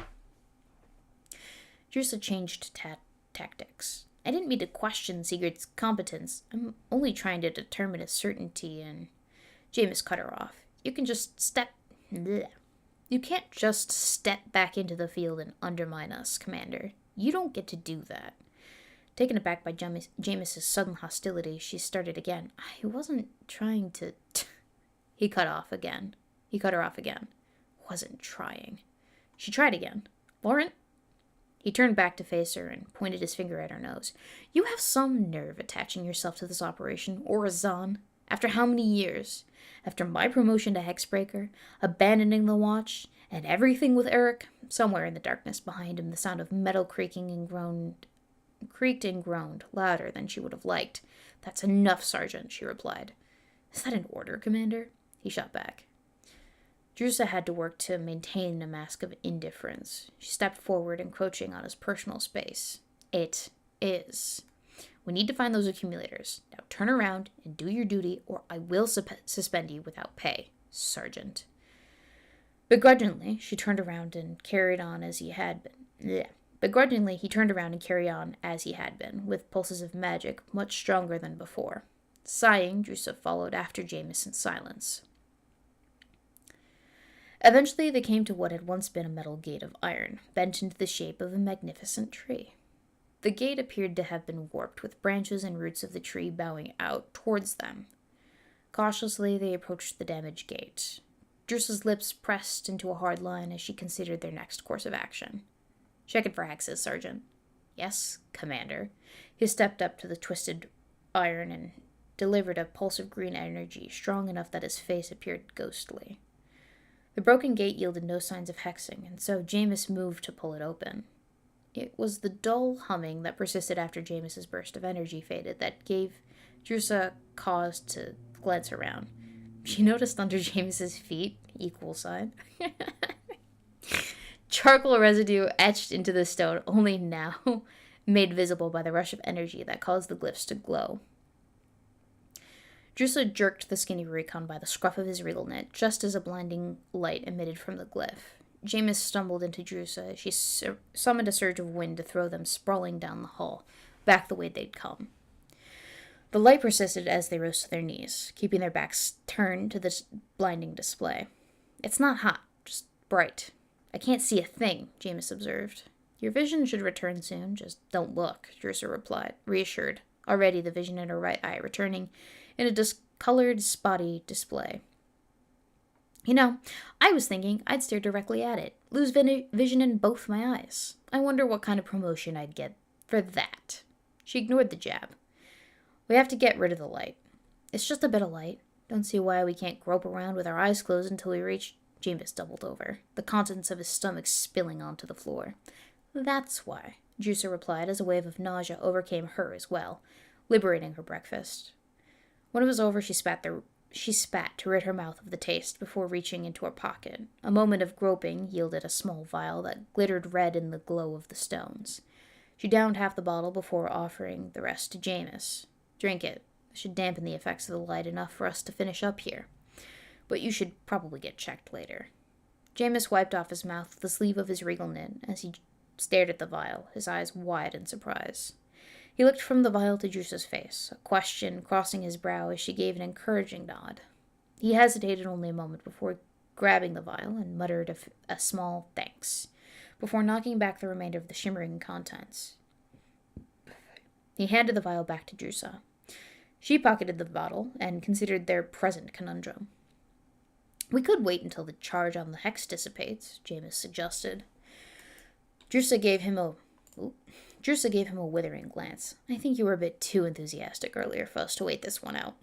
Drusa changed tactics. I didn't mean to question Sigurd's competence. I'm only trying to determine his certainty, and Jameis cut her off. You can't just step back into the field and undermine us, Commander. You don't get to do that. Taken aback by Jameis's sudden hostility, she started again. I wasn't trying to... He cut her off again. Wasn't trying. She tried again. Lauren? He turned back to face her and pointed his finger at her nose. You have some nerve attaching yourself to this operation, Orazan. After how many years? After my promotion to Hexbreaker, abandoning the watch, and everything with Eric? Somewhere in the darkness behind him, the sound of metal creaked and groaned, louder than she would have liked. That's enough, Sergeant, she replied. Is that an order, Commander? He shot back. Drusa had to work to maintain a mask of indifference. She stepped forward, encroaching on his personal space. It is. We need to find those accumulators. Now turn around and do your duty, or I will suspend you without pay, Sergeant. Begrudgingly, he turned around and carried on as he had been, with pulses of magic much stronger than before. Sighing, Drusa followed after Jameis in silence. Eventually, they came to what had once been a metal gate of iron, bent into the shape of a magnificent tree. The gate appeared to have been warped, with branches and roots of the tree bowing out towards them. Cautiously, they approached the damaged gate. Drusa's lips pressed into a hard line as she considered their next course of action. Check it for hexes, Sergeant. Yes, Commander. He stepped up to the twisted iron and delivered a pulse of green energy, strong enough that his face appeared ghostly. The broken gate yielded no signs of hexing, and so Jameis moved to pull it open. It was the dull humming that persisted after Jameis's burst of energy faded that gave Drusa cause to glance around. She noticed under Jameis's feet, equal sign, charcoal residue etched into the stone, only now made visible by the rush of energy that caused the glyphs to glow. Drusa jerked the skinny recon by the scruff of his regal knit, just as a blinding light emitted from the glyph. Jameis stumbled into Drusa as she summoned a surge of wind to throw them sprawling down the hall, back the way they'd come. The light persisted as they rose to their knees, keeping their backs turned to the blinding display. It's not hot, just Bright. I can't see a thing, Jameis observed. Your vision should return soon, just don't look, Drusa replied, reassured, already the vision in her right eye returning in a discolored, spotty display. You know, I was thinking I'd stare directly at it, lose vision in both my eyes. I wonder what kind of promotion I'd get for that. She ignored the jab. We have to get rid of the light. It's just a bit of light. Don't see why we can't grope around with our eyes closed until we reach... Jameis doubled over, the contents of his stomach spilling onto the floor. That's why, Drusa replied as a wave of nausea overcame her as well, liberating her breakfast. When it was over, she spat to rid her mouth of the taste before reaching into her pocket. A moment of groping yielded a small vial that glittered red in the glow of the stones. She downed half the bottle before offering the rest to Jameis. Drink it. It should dampen the effects of the light enough for us to finish up here. But you should probably get checked later. Jameis wiped off his mouth with the sleeve of his regal knit as he stared at the vial, his eyes wide in surprise. He looked from the vial to Drusa's face, a question crossing his brow as she gave an encouraging nod. He hesitated only a moment before grabbing the vial and muttered a small thanks, before knocking back the remainder of the shimmering contents. He handed the vial back to Drusa. She pocketed the bottle and considered their present conundrum. We could wait until the charge on the hex dissipates, Jameis suggested. Drusa gave him a withering glance. I think you were a bit too enthusiastic earlier for us to wait this one out.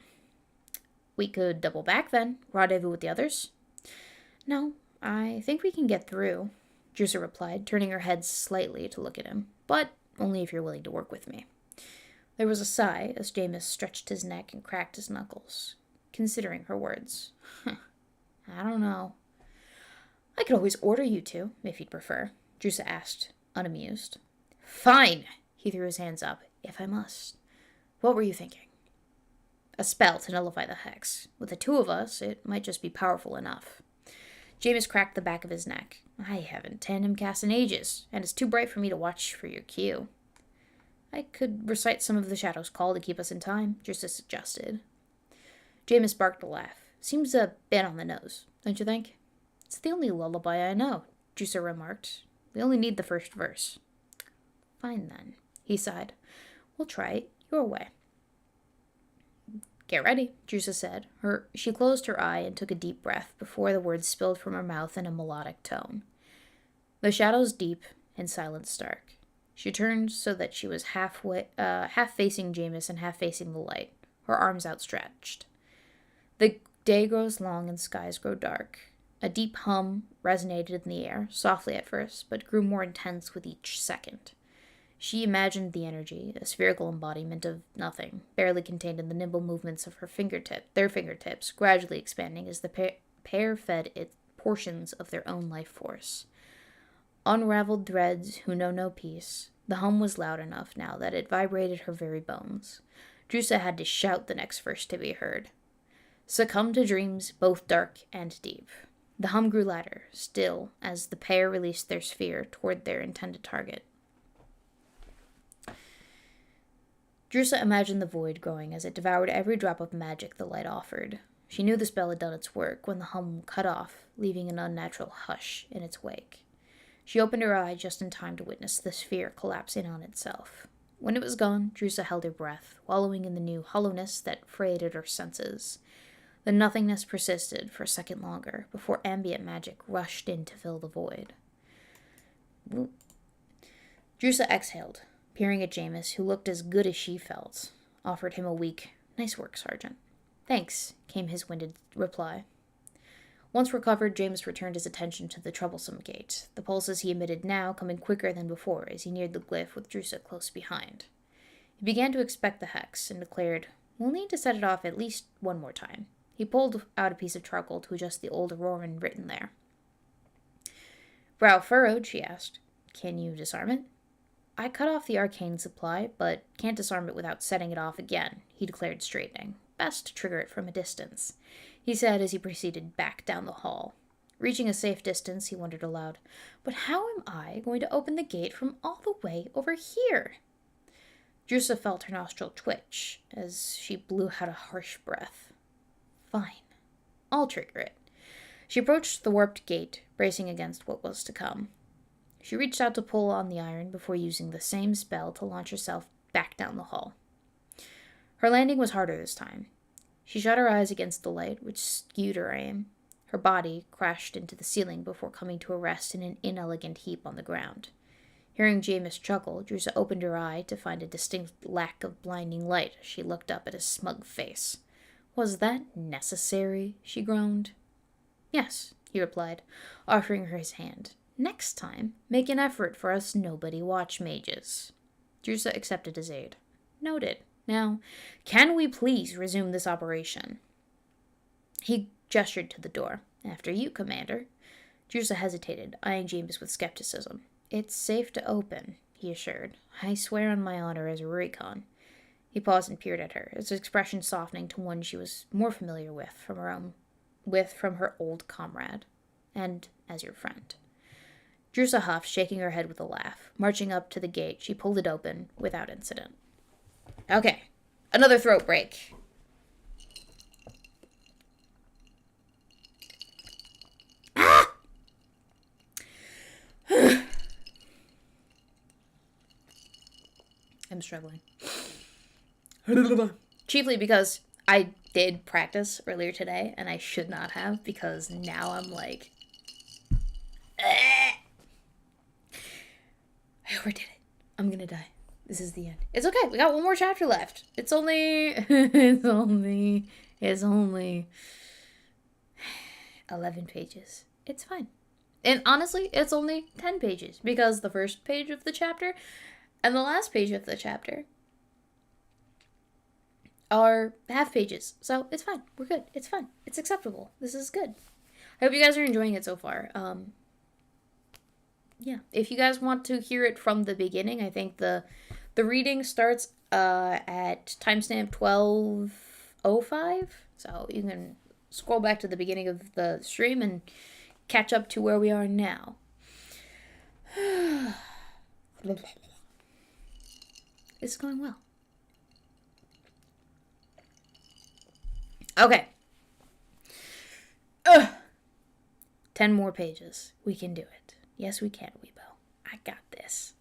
We could double back then, rendezvous with the others. No, I think we can get through, Drusa replied, turning her head slightly to look at him, but only if you're willing to work with me. There was a sigh as Jameis stretched his neck and cracked his knuckles, considering her words. I don't know. I could always order you to, if you'd prefer, Drusa asked, unamused. Fine, he threw his hands up, if I must. What were you thinking? A spell to nullify the hex. With the two of us, it might just be powerful enough. Jameis cracked the back of his neck. I haven't tandem cast in ages, and it's too bright for me to watch for your cue. I could recite some of the Shadow's Call to keep us in time, Drusa suggested. Jameis barked a laugh. Seems a bit on the nose, don't you think? It's the only lullaby I know, Drusa remarked. We only need the first verse. Fine then, he sighed. We'll try it your way. Get ready, Drusa said. She closed her eye and took a deep breath before the words spilled from her mouth in a melodic tone. The shadows deep and silence stark. She turned so that she was half facing Jameis and half facing the light, her arms outstretched. The day grows long and skies grow dark. A deep hum resonated in the air, softly at first, but grew more intense with each second. She imagined the energy, a spherical embodiment of nothing, barely contained in the nimble movements of their fingertips, gradually expanding as the pair fed it portions of their own life force. Unraveled threads who know no peace, the hum was loud enough now that it vibrated her very bones. Drusa had to shout the next verse to be heard. Succumb to dreams both dark and deep. The hum grew louder, still, as the pair released their sphere toward their intended target. Drusa imagined the void growing as it devoured every drop of magic the light offered. She knew the spell had done its work when the hum cut off, leaving an unnatural hush in its wake. She opened her eye just in time to witness the sphere collapse in on itself. When it was gone, Drusa held her breath, wallowing in the new hollowness that frayed at her senses. The nothingness persisted for a second longer, before ambient magic rushed in to fill the void. Drusa exhaled, peering at Jameis, who looked as good as she felt, offered him a weak, "Nice work, Sergeant." "Thanks," came his winded reply. Once recovered, Jameis returned his attention to the troublesome gate, the pulses he emitted now coming quicker than before as he neared the glyph with Drusa close behind. He began to expect the hex, and declared, "We'll need to set it off at least one more time." He pulled out a piece of charcoal to adjust the old Auroran written there. Brow furrowed, she asked, "Can you disarm it?" "I cut off the arcane supply, but can't disarm it without setting it off again," he declared, straightening. "Best to trigger it from a distance," he said as he proceeded back down the hall. Reaching a safe distance, he wondered aloud, "But how am I going to open the gate from all the way over here?" Drusa felt her nostril twitch as she blew out a harsh breath. "Fine. I'll trigger it." She approached the warped gate, bracing against what was to come. She reached out to pull on the iron before using the same spell to launch herself back down the hall. Her landing was harder this time. She shut her eyes against the light, which skewed her aim. Her body crashed into the ceiling before coming to a rest in an inelegant heap on the ground. Hearing Jameis chuckle, Drusa opened her eye to find a distinct lack of blinding light as she looked up at his smug face. "Was that necessary?" she groaned. "Yes," he replied, offering her his hand. "Next time, make an effort for us nobody-watch mages." Drusa accepted his aid. "Noted. Now, can we please resume this operation?" He gestured to the door. "After you, Commander." Drusa hesitated, eyeing Jameis with skepticism. "It's safe to open," he assured. "I swear on my honor as a Rurikon." He paused and peered at her, his expression softening to one she was more familiar with from her old comrade, and as your friend. Drusa huffed, shaking her head with a laugh. Marching up to the gate, she pulled it open without incident. Okay, another throat break. Ah! I'm struggling. Chiefly because I did practice earlier today, and I should not have, because now I'm like... I overdid it. I'm gonna die. This is the end. It's okay. We got one more chapter left. It's only... it's only 11 pages. It's fine. And honestly, it's only 10 pages, because the first page of the chapter and the last page of the chapter are half pages. So it's fine. We're good. It's fine. It's acceptable. This is good. I hope you guys are enjoying it so far. Yeah. If you guys want to hear it from the beginning, I think the reading starts at timestamp 12:05. So you can scroll back to the beginning of the stream and catch up to where we are now. It's going well. Okay. 10 more pages. We can do it. Yes, we can, Weebo. I got this.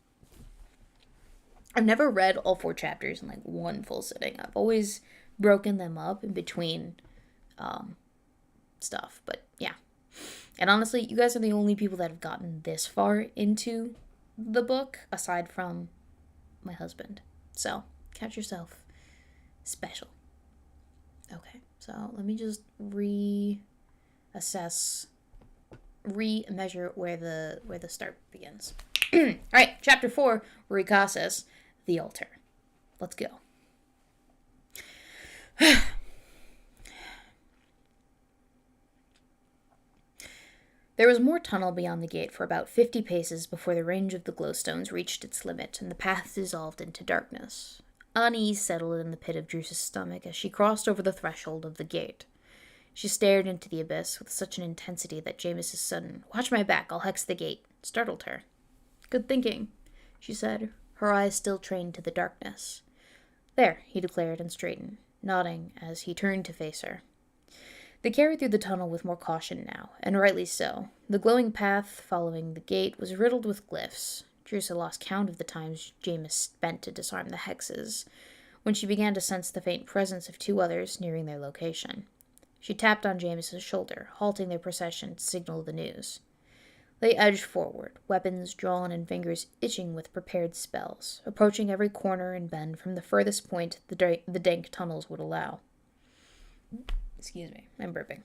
I've never read all 4 chapters in, like, one full sitting. I've always broken them up in between stuff. But, yeah. And honestly, you guys are the only people that have gotten this far into the book, aside from my husband. So, count yourself special. Okay, so let me just remeasure where the start begins. All right, chapter 4, Rikasis, the altar. Let's go. There was more tunnel beyond the gate for about 50 paces before the range of the glowstones reached its limit and the path dissolved into darkness. Unease settled in the pit of Drusa's stomach as she crossed over the threshold of the gate. She stared into the abyss with such an intensity that Jameis's sudden, "Watch my back, I'll hex the gate," startled her. "Good thinking," she said, her eyes still trained to the darkness. "There," he declared and straightened, nodding as he turned to face her. They carried through the tunnel with more caution now, and rightly so. The glowing path following the gate was riddled with glyphs. Drusa lost count of the times Jameis spent to disarm the hexes, when she began to sense the faint presence of 2 others nearing their location. She tapped on Jameis's shoulder, halting their procession to signal the news. They edged forward, weapons drawn and fingers itching with prepared spells, approaching every corner and bend from the furthest point the dank tunnels would allow. Excuse me, I'm burping.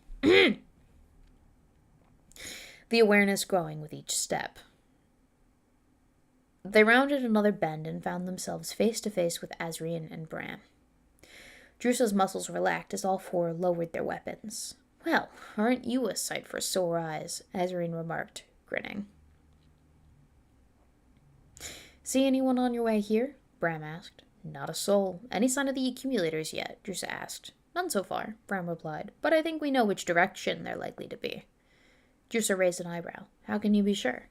The awareness growing with each step. They rounded another bend and found themselves face to face with Azrian and Bram. Drusa's muscles relaxed as all 4 lowered their weapons. "Well, aren't you a sight for sore eyes?" Azrian remarked, grinning. "See anyone on your way here?" Bram asked. "Not a soul. Any sign of the accumulators yet?" Drusa asked. "None so far," Bram replied, "but I think we know which direction they're likely to be." Drusa raised an eyebrow. "How can you be sure?"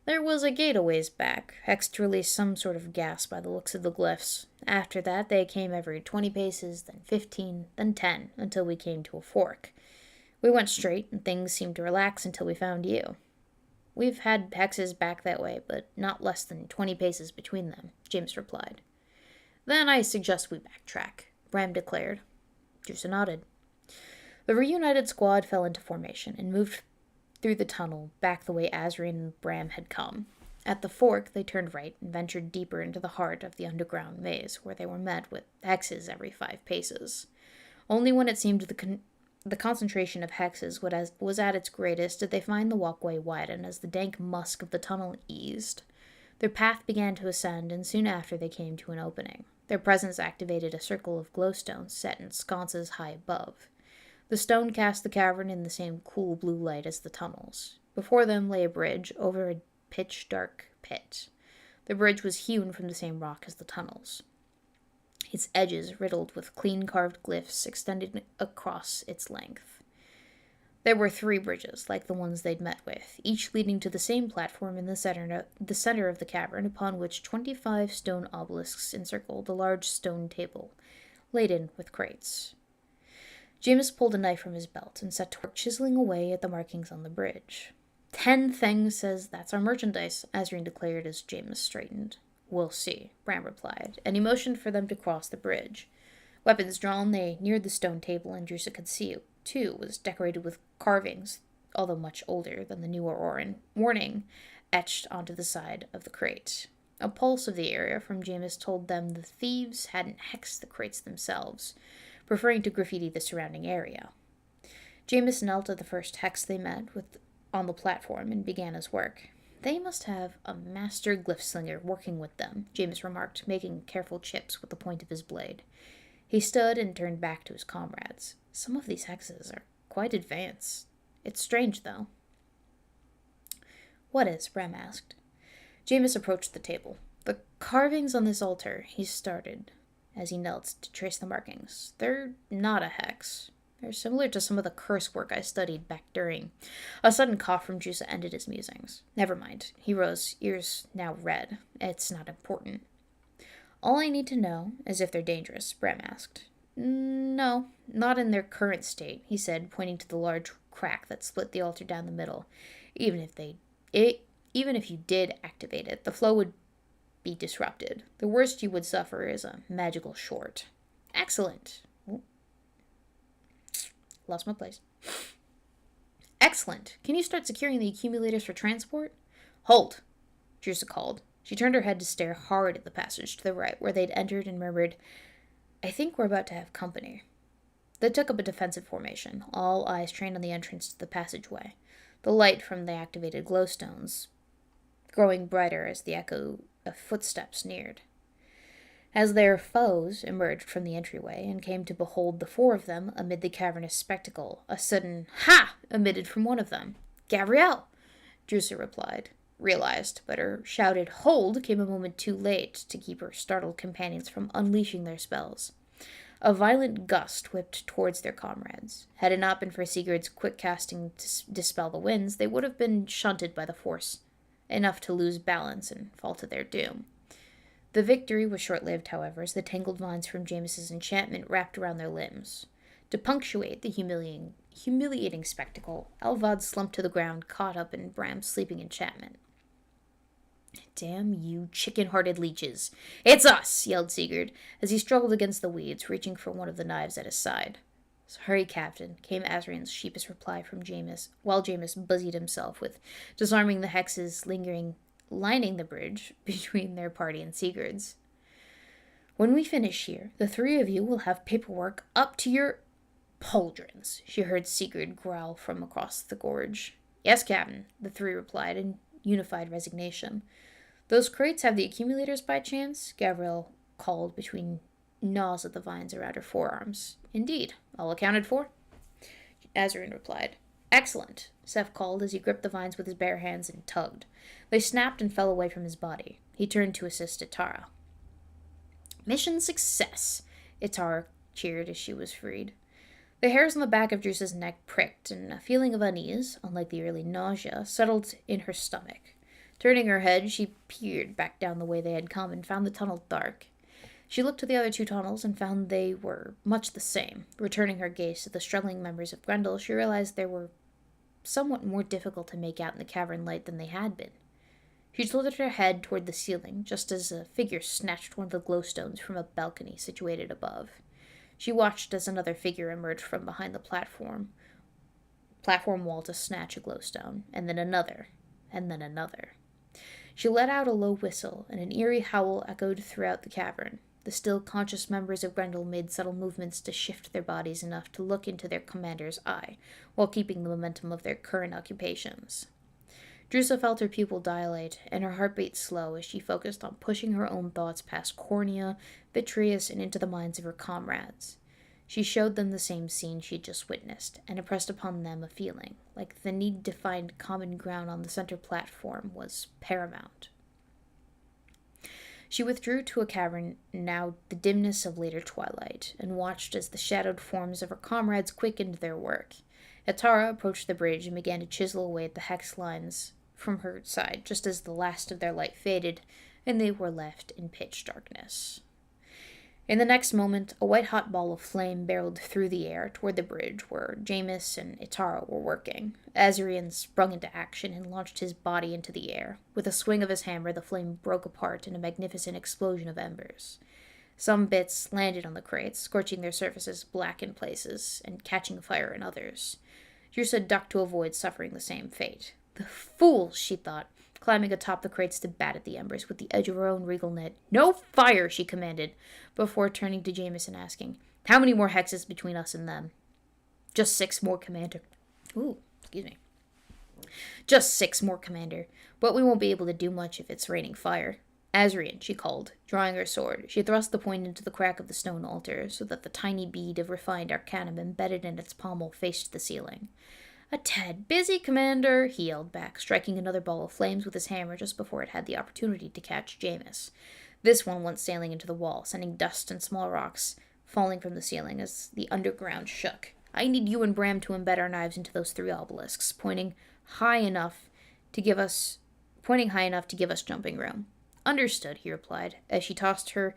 "There was a gate a ways back, hexed to release some sort of gas by the looks of the glyphs. After that, they came every 20 paces, then 15, then 10, until we came to a fork. We went straight, and things seemed to relax until we found you. We've had hexes back that way, but not less than 20 paces between them, James replied. Then I suggest we backtrack, Bram declared. Drusa nodded. The reunited squad fell into formation and moved through the tunnel back the way Azrian and Bram had come. At the fork, they turned right and ventured deeper into the heart of the underground maze, where they were met with hexes every 5 paces. Only when it seemed the concentration of hexes was at its greatest did they find the walkway widen as the dank musk of the tunnel eased. Their path began to ascend, and soon after they came to an opening. Their presence activated a circle of glowstones set in sconces high above. The stone cast the cavern in the same cool blue light as the tunnels. Before them lay a bridge over a pitch-dark pit. The bridge was hewn from the same rock as the tunnels, its edges riddled with clean-carved glyphs extended across its length. There were 3 bridges, like the ones they'd met with, each leading to the same platform in the center of the cavern, upon which 25 stone obelisks encircled a large stone table, laden with crates. Jameis pulled a knife from his belt and set to work chiseling away at the markings on the bridge. 10 things says that's our merchandise, Azreen declared as Jameis straightened. We'll see, Bram replied, and he motioned for them to cross the bridge. Weapons drawn, they neared the stone table, and Drusa could see it, too, was decorated with carvings, although much older than the newer warning etched onto the side of the crate. A pulse of the area from Jameis told them the thieves hadn't hexed the crates themselves, preferring to graffiti the surrounding area. Jameis knelt at the first hex they met with on the platform and began his work. They must have a master glyph slinger working with them, Jameis remarked, making careful chips with the point of his blade. He stood and turned back to his comrades. Some of these hexes are quite advanced. It's strange, though. What is? Bram asked. Jameis approached the table. The carvings on this altar, he started, as he knelt to trace the markings. They're not a hex. They're similar to some of the curse work I studied back during. A sudden cough from Drusa ended his musings. Never mind. He rose, ears now red. It's not important. All I need to know is if they're dangerous, Bram asked. No, not in their current state, he said, pointing to the large crack that split the altar down the middle. Even if you did activate it, the flow would be disrupted. The worst you would suffer is a magical short. Excellent. Lost my place. Excellent. Can you start securing the accumulators for transport? Hold, Drusa called. She turned her head to stare hard at the passage to the right, where they'd entered, and murmured, I think we're about to have company. They took up a defensive formation, all eyes trained on the entrance to the passageway, the light from the activated glowstones growing brighter as the echo of footsteps neared. As their foes emerged from the entryway and came to behold the 4 of them amid the cavernous spectacle, a sudden "Ha!" emitted from one of them. Gabrielle, Drusa realized, but her shouted "Hold!" came a moment too late to keep her startled companions from unleashing their spells. A violent gust whipped towards their comrades. Had it not been for Sigurd's quick casting to dispel the winds, they would have been shunted by the force, enough to lose balance and fall to their doom. The victory was short-lived, however, as the tangled vines from Jameis's enchantment wrapped around their limbs. To punctuate the humiliating spectacle, Alvad slumped to the ground, caught up in Bram's sleeping enchantment. Damn you chicken-hearted leeches. It's us, yelled Sigurd, as he struggled against the weeds, reaching for one of the knives at his side. Sorry, Captain, came Azrian's sheepish reply from Jameis, while Jameis busied himself with disarming the hexes lining the bridge between their party and Sigurd's. When we finish here, the 3 of you will have paperwork up to your pauldrons, she heard Sigurd growl from across the gorge. Yes, Captain, the 3 replied in unified resignation. Those crates have the accumulators by chance? Gabrielle called between gnaws at the vines around her forearms. Indeed, all accounted for, Azrin replied. Excellent, Seth called as he gripped the vines with his bare hands and tugged. They snapped and fell away from his body. He turned to assist Itara. Mission success, Itara cheered as she was freed. The hairs on the back of Drusa's neck pricked, and a feeling of unease, unlike the early nausea, settled in her stomach. Turning her head, she peered back down the way they had come and found the tunnel dark. She looked to the other two tunnels and found they were much the same. Returning her gaze to the struggling members of Grendel, she realized they were somewhat more difficult to make out in the cavern light than they had been. She tilted her head toward the ceiling, just as a figure snatched one of the glowstones from a balcony situated above. She watched as another figure emerged from behind the platform wall to snatch a glowstone, and then another, and then another. She let out a low whistle, and an eerie howl echoed throughout the cavern. The still conscious members of Grendel made subtle movements to shift their bodies enough to look into their commander's eye, while keeping the momentum of their current occupations. Drusa felt her pupil dilate, and her heartbeat slow as she focused on pushing her own thoughts past Cornea, Vitreous, and into the minds of her comrades. She showed them the same scene she'd just witnessed, and impressed upon them a feeling, like the need to find common ground on the center platform was paramount. She withdrew to a cavern, now the dimness of later twilight, and watched as the shadowed forms of her comrades quickened their work. Atara approached the bridge and began to chisel away at the hex lines from her side, just as the last of their light faded, and they were left in pitch darkness. In the next moment, a white-hot ball of flame barreled through the air toward the bridge where Jameis and Itara were working. Azrian sprung into action and launched his body into the air. With a swing of his hammer, the flame broke apart in a magnificent explosion of embers. Some bits landed on the crates, scorching their surfaces black in places, and catching fire in others. Drusa ducked to avoid suffering the same fate. The fools, she thought, climbing atop the crates to bat at the embers with the edge of her own regal net. "No fire," she commanded, before turning to Jameis and asking, "How many more hexes between us and them?" "Just 6 more, Commander." Excuse me. "Just 6 more, Commander, but we won't be able to do much if it's raining fire." "Azrian," she called, drawing her sword. She thrust the point into the crack of the stone altar, so that the tiny bead of refined arcanum embedded in its pommel faced the ceiling. "A tad busy, Commander," he yelled back, striking another ball of flames with his hammer just before it had the opportunity to catch Jameis. This one went sailing into the wall, sending dust and small rocks falling from the ceiling as the underground shook. "I need you and Bram to embed our knives into those 3 obelisks, pointing high enough to give us jumping room." "Understood," he replied, as she tossed her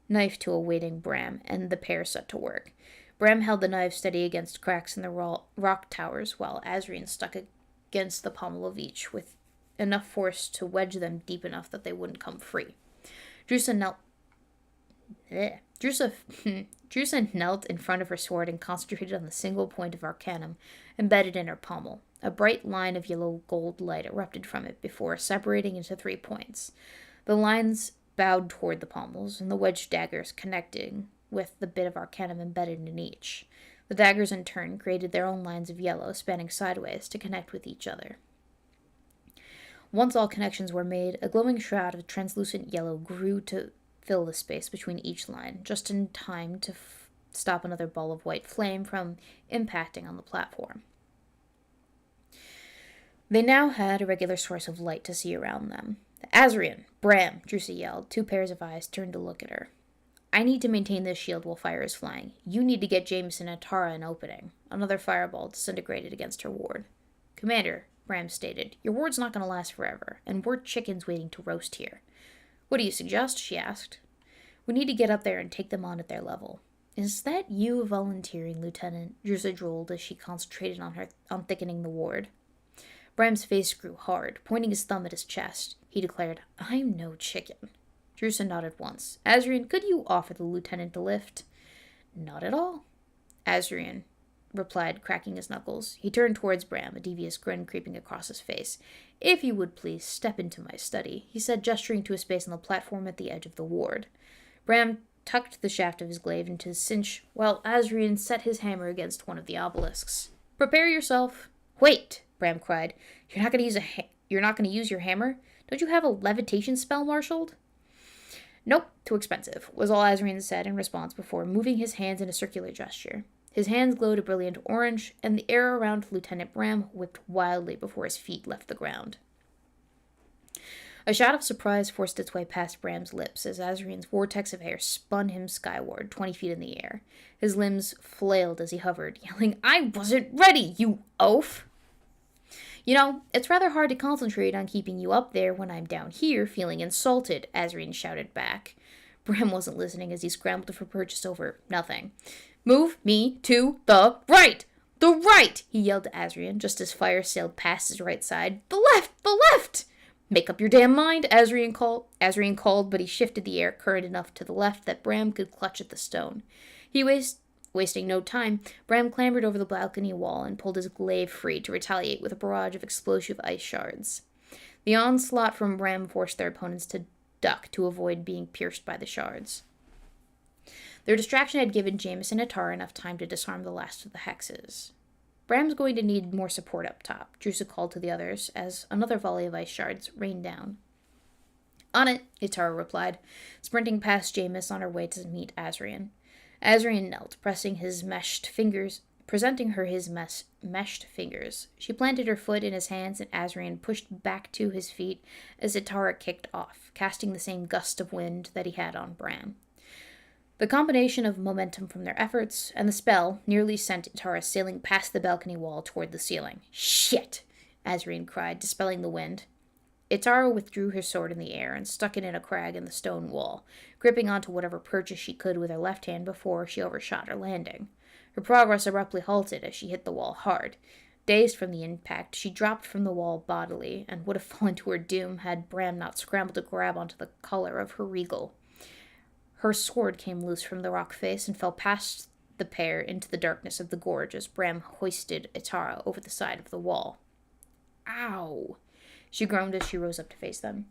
knife to a waiting Bram, and the pair set to work. Bram held the knife steady against cracks in the rock towers, while Azrian stuck against the pommel of each, with enough force to wedge them deep enough that they wouldn't come free. Drusa knelt in front of her sword and concentrated on the single point of arcanum embedded in her pommel. A bright line of yellow-gold light erupted from it before separating into 3 points. The lines bowed toward the pommels, and the wedged daggers connecting with the bit of arcanum embedded in each. The daggers, in turn, created their own lines of yellow, spanning sideways to connect with each other. Once all connections were made, a glowing shroud of translucent yellow grew to fill the space between each line, just in time to stop another ball of white flame from impacting on the platform. They now had a regular source of light to see around them. "Azrian! Bram!" Drusa yelled. 2 pairs of eyes turned to look at her. "I need to maintain this shield while fire is flying. You need to get Jameson and Tara an opening." Another fireball disintegrated against her ward. "Commander," Bram stated, "your ward's not going to last forever, and we're chickens waiting to roast here." "What do you suggest?" she asked. "We need to get up there and take them on at their level." "Is that you volunteering, Lieutenant?" Drusa drooled as she concentrated on thickening the ward. Bram's face grew hard. Pointing his thumb at his chest, he declared, "I'm no chicken." Drusa nodded once. "Azrian, could you offer the lieutenant a lift?" "Not at all," Azrian replied, cracking his knuckles. He turned towards Bram, a devious grin creeping across his face. "If you would please step into my study," he said, gesturing to a space on the platform at the edge of the ward. Bram tucked the shaft of his glaive into his cinch, while Azrian set his hammer against one of the obelisks. "Prepare yourself." "Wait!" Bram cried. You're not going to use your hammer? Don't you have a levitation spell marshaled?" "Nope, too expensive," was all Azrian said in response before moving his hands in a circular gesture. His hands glowed a brilliant orange, and the air around Lieutenant Bram whipped wildly before his feet left the ground. A shout of surprise forced its way past Bram's lips as Azrian's vortex of hair spun him skyward, 20 feet in the air. His limbs flailed as he hovered, yelling, "I wasn't ready, you oaf!" "You know, it's rather hard to concentrate on keeping you up there when I'm down here feeling insulted," Azrian shouted back. Bram wasn't listening as he scrambled for purchase over nothing. "Move me to the right! The right!" he yelled to Azrian, just as fire sailed past his right side. "The left! The left!" "Make up your damn mind," Azrian called, but he shifted the air current enough to the left that Bram could clutch at the stone. Wasting no time, Bram clambered over the balcony wall and pulled his glaive free to retaliate with a barrage of explosive ice shards. The onslaught from Bram forced their opponents to duck to avoid being pierced by the shards. Their distraction had given Jameis and Atara enough time to disarm the last of the hexes. "Bram's going to need more support up top," Drusa called to the others as another volley of ice shards rained down. "On it," Atara replied, sprinting past Jameis on her way to meet Azrian. Azrian knelt, presenting her his meshed fingers. She planted her foot in his hands, and Azrian pushed back to his feet as Atara kicked off, casting the same gust of wind that he had on Bram. The combination of momentum from their efforts and the spell nearly sent Atara sailing past the balcony wall toward the ceiling. "Shit!" Azrian cried, dispelling the wind. Atara withdrew her sword in the air and stuck it in a crag in the stone wall, gripping onto whatever purchase she could with her left hand before she overshot her landing. Her progress abruptly halted as she hit the wall hard. Dazed from the impact, she dropped from the wall bodily and would have fallen to her doom had Bram not scrambled to grab onto the collar of her regal. Her sword came loose from the rock face and fell past the pair into the darkness of the gorge as Bram hoisted Atara over the side of the wall. "Ow!" She groaned as she rose up to face them.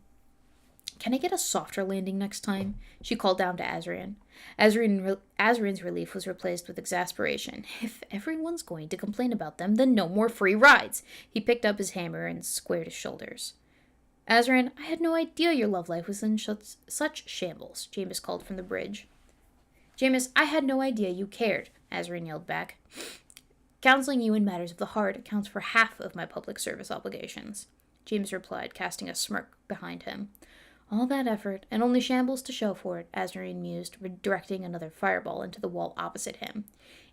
"Can I get a softer landing next time?" she called down to Azrian. Azrian's relief was replaced with exasperation. "If everyone's going to complain about them, then no more free rides." He picked up his hammer and squared his shoulders. "Azrian, I had no idea your love life was in such shambles," Jameis called from the bridge. "Jameis, I had no idea you cared," Azrian yelled back. "Counseling you in matters of the heart accounts for half of my public service obligations," James replied, casting a smirk behind him. "All that effort, and only shambles to show for it," Azrian mused, redirecting another fireball into the wall opposite him.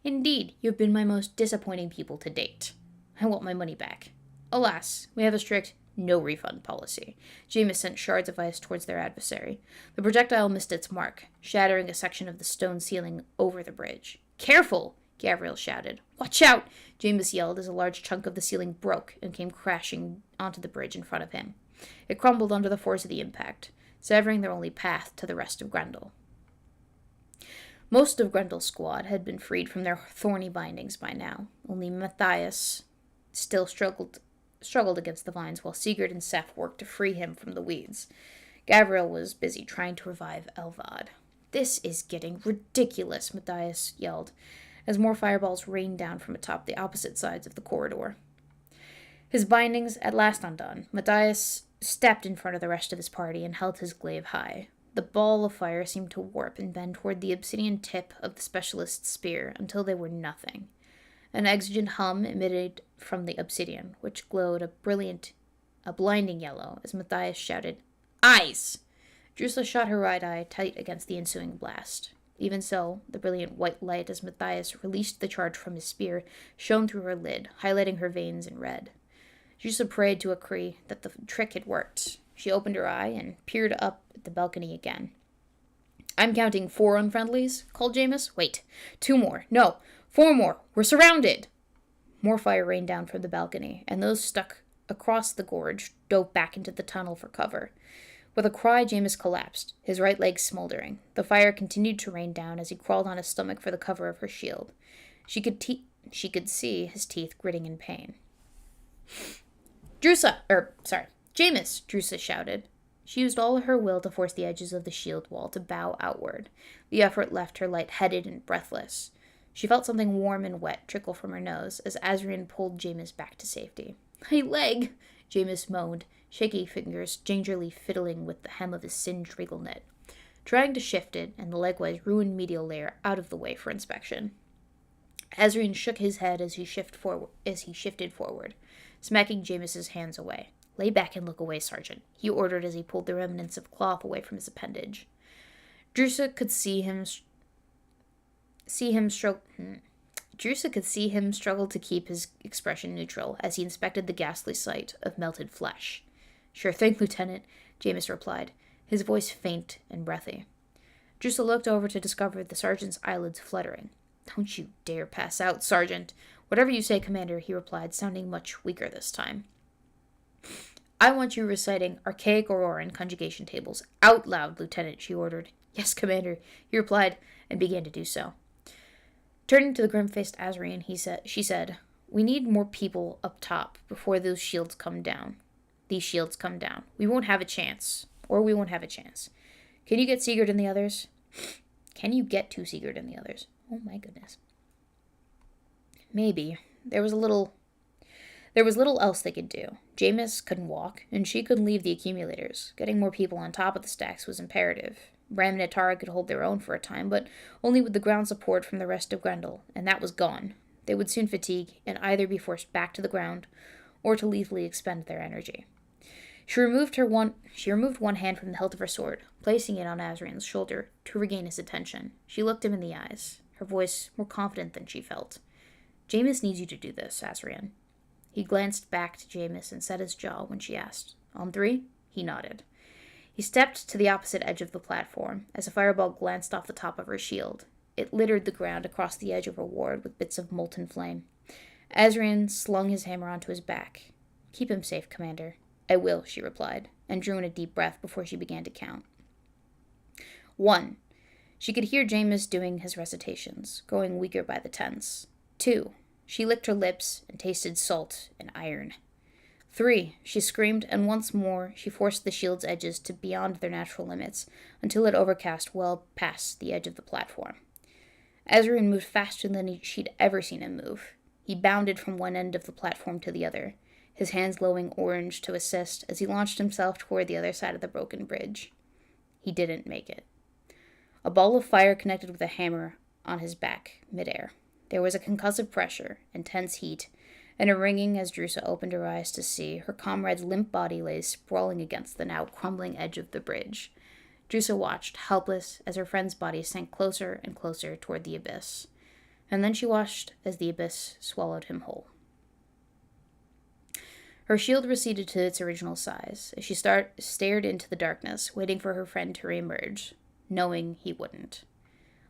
"Indeed, you have been my most disappointing pupil to date. I want my money back. Alas, we have a strict no-refund policy." Jameis sent shards of ice towards their adversary. The projectile missed its mark, shattering a section of the stone ceiling over the bridge. "Careful!" Gabriel shouted. "Watch out!" Jameis yelled as a large chunk of the ceiling broke and came crashing onto the bridge in front of him. It crumbled under the force of the impact, severing their only path to the rest of Grendel. Most of Grendel's squad had been freed from their thorny bindings by now. Only Matthias still struggled against the vines while Sigurd and Seth worked to free him from the weeds. Gabriel was busy trying to revive Elvad. "This is getting ridiculous," Matthias yelled, as more fireballs rained down from atop the opposite sides of the corridor. His bindings at last undone, Matthias stepped in front of the rest of his party and held his glaive high. The ball of fire seemed to warp and bend toward the obsidian tip of the specialist's spear until they were nothing. An exigent hum emitted from the obsidian, which glowed a blinding yellow, as Matthias shouted, "Eyes!" Drusa shot her right eye tight against the ensuing blast. Even so, the brilliant white light as Matthias released the charge from his spear shone through her lid, highlighting her veins in red. Drusa prayed to Akri that the trick had worked. She opened her eye and peered up at the balcony again. "I'm counting 4 unfriendlies," called Jameis. "Wait, 2 more. No, 4 more. We're surrounded!" More fire rained down from the balcony, and those stuck across the gorge dove back into the tunnel for cover. With a cry, Jameis collapsed, his right leg smoldering. The fire continued to rain down as he crawled on his stomach for the cover of her shield. She could see his teeth gritting in pain. Jameis, Drusa shouted. She used all her will to force the edges of the shield wall to bow outward. The effort left her light-headed and breathless. She felt something warm and wet trickle from her nose as Azrian pulled Jameis back to safety. "My leg!" Jameis moaned, shaky fingers gingerly fiddling with the hem of his singed regal knit, trying to shift it and the likewise ruined medial layer out of the way for inspection. Azrian shook his head as he shifted forward, smacking Jameis's hands away. "Lay back and look away, Sergeant," he ordered as he pulled the remnants of cloth away from his appendage. Drusa could see him struggle to keep his expression neutral as he inspected the ghastly sight of melted flesh. "Sure thing, Lieutenant," Jameis replied, his voice faint and breathy. Drusa looked over to discover the sergeant's eyelids fluttering. Don't you dare pass out, Sergeant. Whatever you say, Commander, he replied, sounding much weaker this time. I want you reciting archaic Auroran conjugation tables out loud, Lieutenant, she ordered. Yes, Commander, he replied, and began to do so. Turning to the grim-faced Azrian, she said, we need more people up top before these shields come down. We won't have a chance. Can you get Sigurd and the others? Can you get to Sigurd and the others? Oh my goodness. Maybe. There was little else they could do. Jameis couldn't walk, and she couldn't leave the accumulators. Getting more people on top of the stacks was imperative. Bram and Atara could hold their own for a time, but only with the ground support from the rest of Grendel, and that was gone. They would soon fatigue, and either be forced back to the ground, or to lethally expend their energy. She removed one hand from the hilt of her sword, placing it on Azrian's shoulder to regain his attention. She looked him in the eyes, her voice more confident than she felt. Jameis needs you to do this, Azrian. He glanced back to Jameis and set his jaw when she asked. On 3? He nodded. He stepped to the opposite edge of the platform, as a fireball glanced off the top of her shield. It littered the ground across the edge of her ward with bits of molten flame. Azrian slung his hammer onto his back. Keep him safe, Commander. I will, she replied, and drew in a deep breath before she began to count. 1. She could hear Jameis doing his recitations, growing weaker by the tense. 2. She licked her lips and tasted salt and iron. 3. She screamed, and once more she forced the shield's edges to beyond their natural limits, until it overcast well past the edge of the platform. Azrian moved faster than she'd ever seen him move. He bounded from one end of the platform to the other, his hands glowing orange to assist as he launched himself toward the other side of the broken bridge. He didn't make it. A ball of fire connected with a hammer on his back, midair. There was a concussive pressure, intense heat, and a ringing as Drusa opened her eyes to see her comrade's limp body lay sprawling against the now crumbling edge of the bridge. Drusa watched, helpless, as her friend's body sank closer and closer toward the abyss. And then she watched as the abyss swallowed him whole. Her shield receded to its original size as she stared into the darkness, waiting for her friend to reemerge, knowing he wouldn't.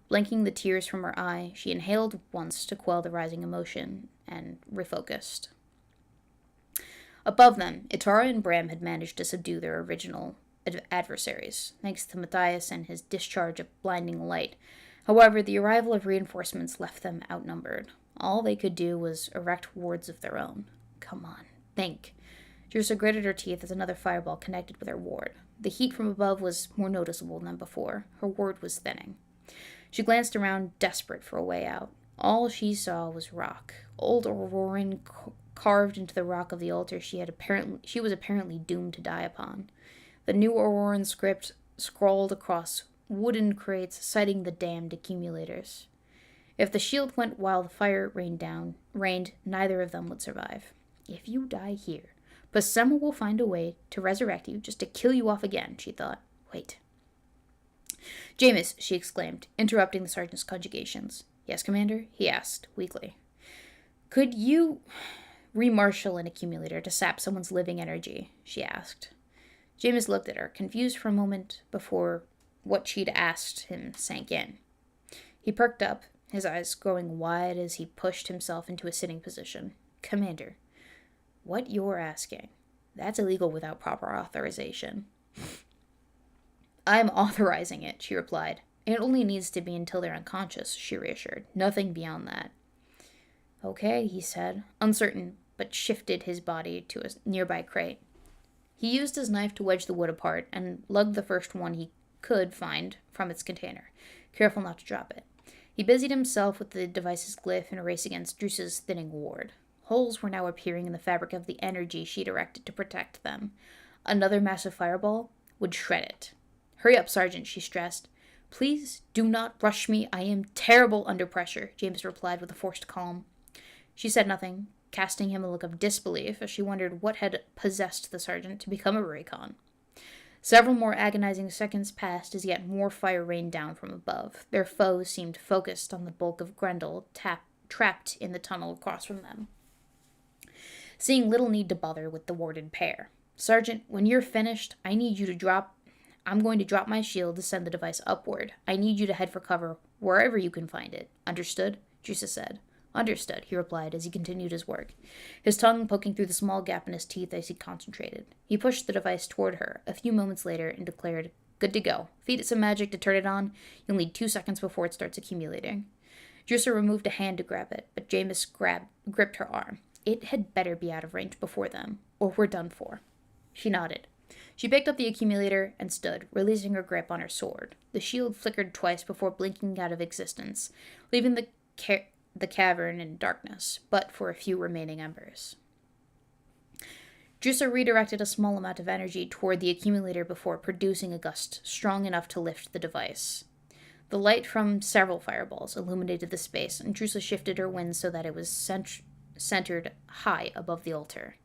Blinking the tears from her eye, she inhaled once to quell the rising emotion, and refocused. Above them, Itara and Bram had managed to subdue their original adversaries, thanks to Matthias and his discharge of blinding light. However, the arrival of reinforcements left them outnumbered. All they could do was erect wards of their own. Come on, think. Drusa gritted her teeth as another fireball connected with her ward. The heat from above was more noticeable than before. Her ward was thinning. She glanced around, desperate for a way out. All she saw was rock. Old Auroran carved into the rock of the altar she was apparently doomed to die upon. The new Auroran script scrawled across wooden crates citing the damned accumulators. If the shield went while the fire rained, neither of them would survive. If you die here, Pasema will find a way to resurrect you just to kill you off again, she thought. Wait. Jameis, she exclaimed, interrupting the sergeant's conjugations. Yes, Commander? He asked, weakly. Could you remarshal an accumulator to sap someone's living energy? She asked. Jameis looked at her, confused for a moment before what she'd asked him sank in. He perked up, his eyes growing wide as he pushed himself into a sitting position. Commander, what you're asking, that's illegal without proper authorization. I'm authorizing it, she replied. It only needs to be until they're unconscious, she reassured. Nothing beyond that. Okay, he said, uncertain, but shifted his body to a nearby crate. He used his knife to wedge the wood apart and lugged the first one he could find from its container, careful not to drop it. He busied himself with the device's glyph in a race against Drusa's thinning ward. Holes were now appearing in the fabric of the energy she'd erected to protect them. Another massive fireball would shred it. Hurry up, Sergeant, she stressed. Please do not rush me. I am terrible under pressure, James replied with a forced calm. She said nothing, casting him a look of disbelief as she wondered what had possessed the sergeant to become a Raycon. Several more agonizing seconds passed as yet more fire rained down from above. Their foes seemed focused on the bulk of Grendel trapped in the tunnel across from them, seeing little need to bother with the warded pair. Sergeant, when you're finished, I need you to drop I'm going to drop my shield to send the device upward. I need you to head for cover wherever you can find it. Understood? Jusa said. Understood, he replied as he continued his work, his tongue poking through the small gap in his teeth as he concentrated. He pushed the device toward her a few moments later and declared, Good to go. Feed it some magic to turn it on. You'll need 2 seconds before it starts accumulating. Jusa removed a hand to grab it, but Jameis gripped her arm. It had better be out of range before then, or we're done for. She nodded. She picked up the accumulator and stood, releasing her grip on her sword. The shield flickered twice before blinking out of existence, leaving the cavern in darkness, but for a few remaining embers. Jusa redirected a small amount of energy toward the accumulator before producing a gust strong enough to lift the device. The light from several fireballs illuminated the space, and Drusa shifted her wind so that it was centered high above the altar.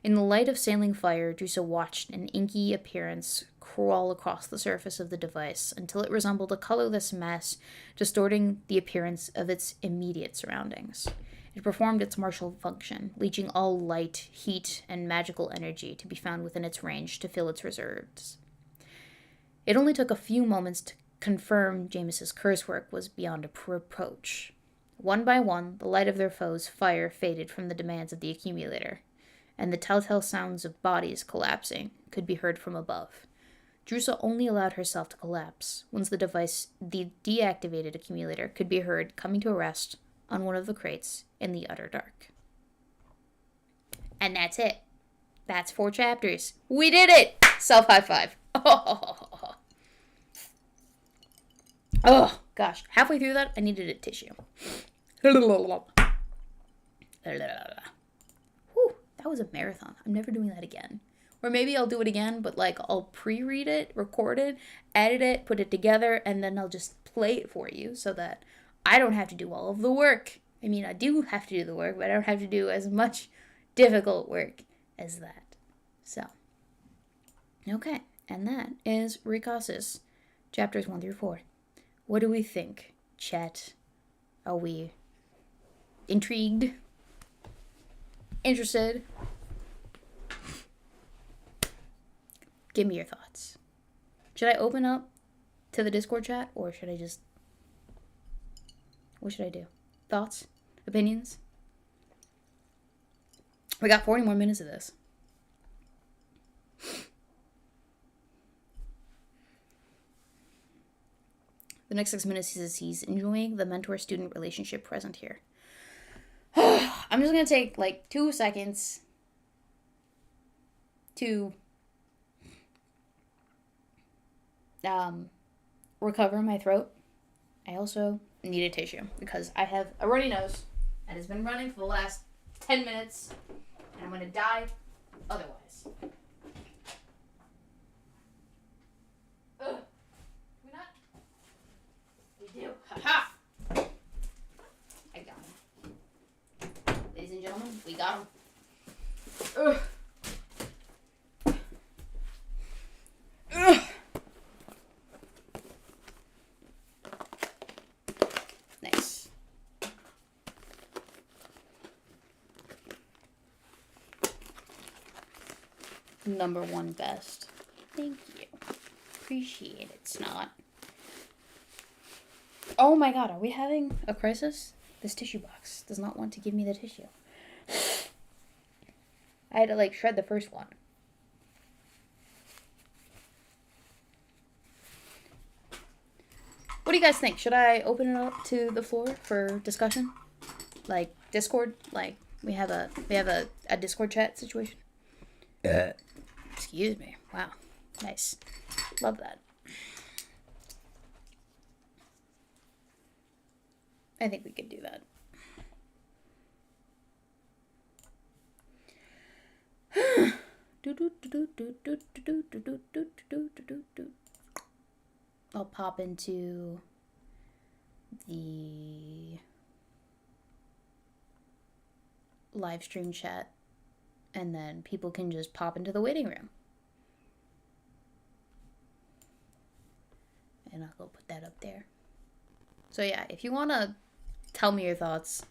In the light of sailing fire, Drusa watched an inky appearance crawl across the surface of the device until it resembled a colorless mass, distorting the appearance of its immediate surroundings. It performed its martial function, leeching all light, heat, and magical energy to be found within its range to fill its reserves. It only took a few moments to confirm Jameis's curse work was beyond reproach. One by one, the light of their foes' fire faded from the demands of the accumulator, and the telltale sounds of bodies collapsing could be heard from above. Drusa only allowed herself to collapse once the deactivated accumulator, could be heard coming to a rest on one of the crates in the utter dark. And that's it. That's 4 chapters. We did it! Self-high five. Oh, gosh. Halfway through that, I needed a tissue. Whew, that was a marathon. I'm never doing that again. Or maybe I'll do it again, but like I'll pre-read it, record it, edit it, put it together, and then I'll just play it for you so that I don't have to do all of the work. I mean, I do have to do the work, but I don't have to do as much difficult work as that. So, okay. And that is Rikasis, chapters 1 through 4. What do we think, chat? Are we intrigued? Interested? Give me your thoughts. Should I open up to the Discord chat, or should I just... What should I do? Thoughts? Opinions? We got 40 more minutes of this. The next 6 minutes says he's enjoying the mentor-student relationship present here. I'm just going to take like 2 seconds to recover my throat. I also need a tissue because I have a runny nose and it's been running for the last 10 minutes and I'm going to die otherwise. Ugh. We not? We do. Ha-ha! I got him. Ladies and gentlemen, we got him. Ugh. Ugh. Nice. Number 1 best. Thank you. Appreciate it, Snot. Oh my god, are we having a crisis? This tissue box does not want to give me the tissue. I had to like shred the first one. What do you guys think? Should I open it up to the floor for discussion? Like Discord? Like we have a Discord chat situation? Excuse me. Wow. Nice. Love that. I think we could do that. I'll pop into the live stream chat and then people can just pop into the waiting room. And I'll go put that up there. So yeah, if you want to tell me your thoughts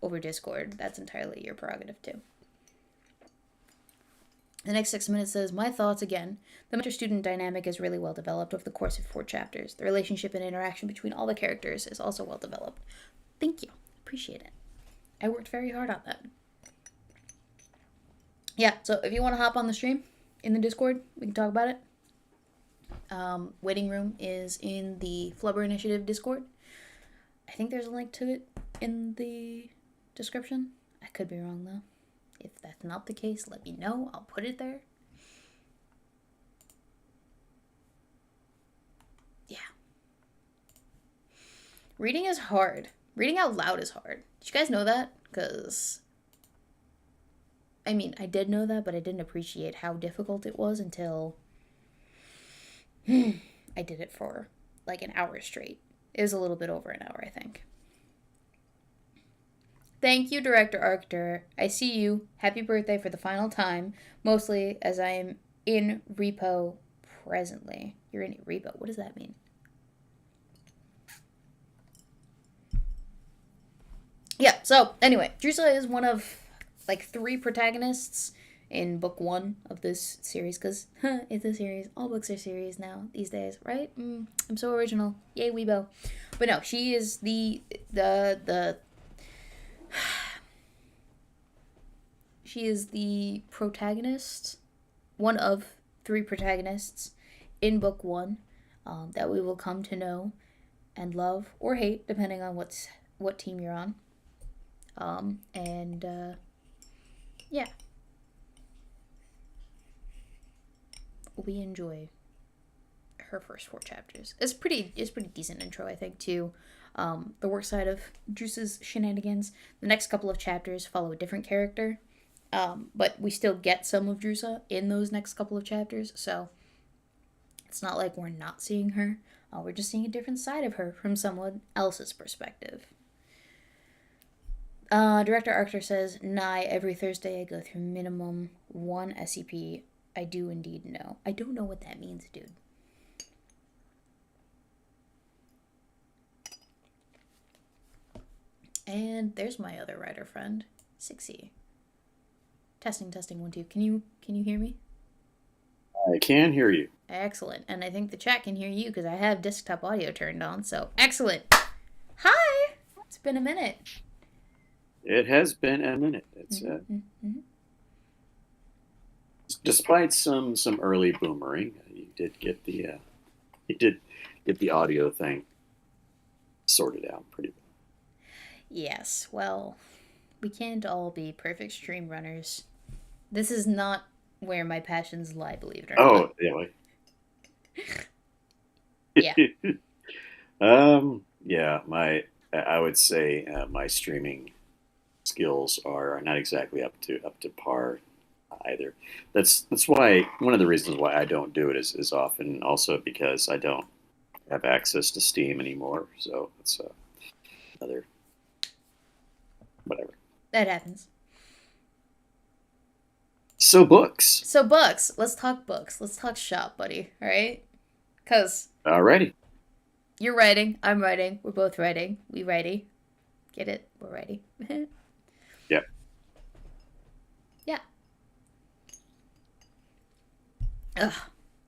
over Discord, that's entirely your prerogative too. The next 6 minutes says, my thoughts again. The mentor-student dynamic is really well developed over the course of 4 chapters. The relationship and interaction between all the characters is also well developed. Thank you. Appreciate it. I worked very hard on that. Yeah, so if you want to hop on the stream in the Discord, we can talk about it. Waiting room is in the Flubber Initiative Discord. I think there's a link to it in the description. I could be wrong though. If that's not the case, let me know. I'll put it there. Yeah. Reading is hard. Reading out loud is hard. Did you guys know that? Because, I mean, I did know that, but I didn't appreciate how difficult it was until I did it for like an hour straight. It was a little bit over an hour, I think. Thank you, Director Arctur. I see you. Happy birthday for the final time. Mostly as I am in repo presently. You're in repo. What does that mean? Yeah, so anyway, Drusa is one of like 3 protagonists in book 1 of this series, because it's a series. All books are series now these days, right? I'm so original. Yay, Weebo. But no, she is she is the protagonist, one of 3 protagonists in book 1 that we will come to know and love or hate, depending on what team you're on. Yeah. We enjoy her first 4 chapters. It's pretty decent intro, I think, to the work side of Drusa's shenanigans. The next couple of chapters follow a different character, but we still get some of Drusa in those next couple of chapters, so it's not like we're not seeing her. We're just seeing a different side of her from someone else's perspective. Director Arctur says, "Nigh every Thursday I go through minimum 1 SCP. I do indeed know." I don't know what that means, dude. And there's my other writer friend, Sixie. Testing, 1 2. Can you hear me? I can hear you. Excellent. And I think the chat can hear you because I have desktop audio turned on. So excellent. Hi. It's been a minute. It has been a minute. It's despite some early boomering, you did get the audio thing sorted out pretty well. Yes. Well, we can't all be perfect stream runners. This is not where my passions lie, believe it or not. Oh, yeah. Yeah. Yeah. I would say my streaming skills are not exactly up to par either. That's why one of the reasons why I don't do it is often also because I don't have access to Steam anymore. So it's another whatever. That happens. So books. So books. Let's talk books. Let's talk shop, buddy. All right? Because Alrighty. you're writing. I'm writing. We're both writing. We righty. Get it? We're righty. Yep. Yeah. Ugh.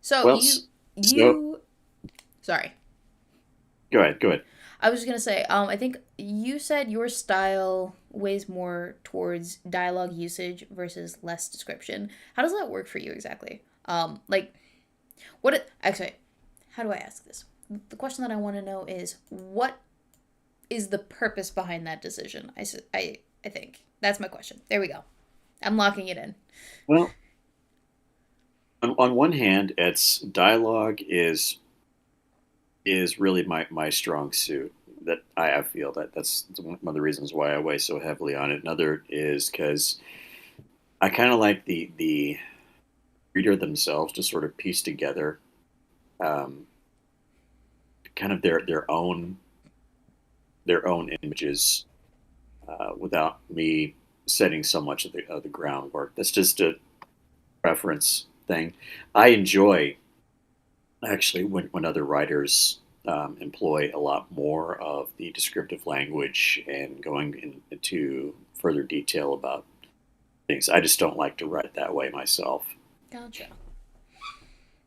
So Well, you sorry. Go ahead. I was just gonna say, I think you said your style weighs more towards dialogue usage versus less description. How does that work for you exactly? Like, actually, how do I ask this? The question that I want to know is, what is the purpose behind that decision? I think that's my question. There we go. I'm locking it in. Well, on one hand, it's dialogue is really my strong suit. That I feel that's one of the reasons why I weigh so heavily on it. Another is because I kind of like the reader themselves to sort of piece together um, kind of their own images without me setting so much of the groundwork. That's just a preference thing. I enjoy actually when other writers employ a lot more of the descriptive language and going into further detail about things. I just don't like to write that way myself. Gotcha.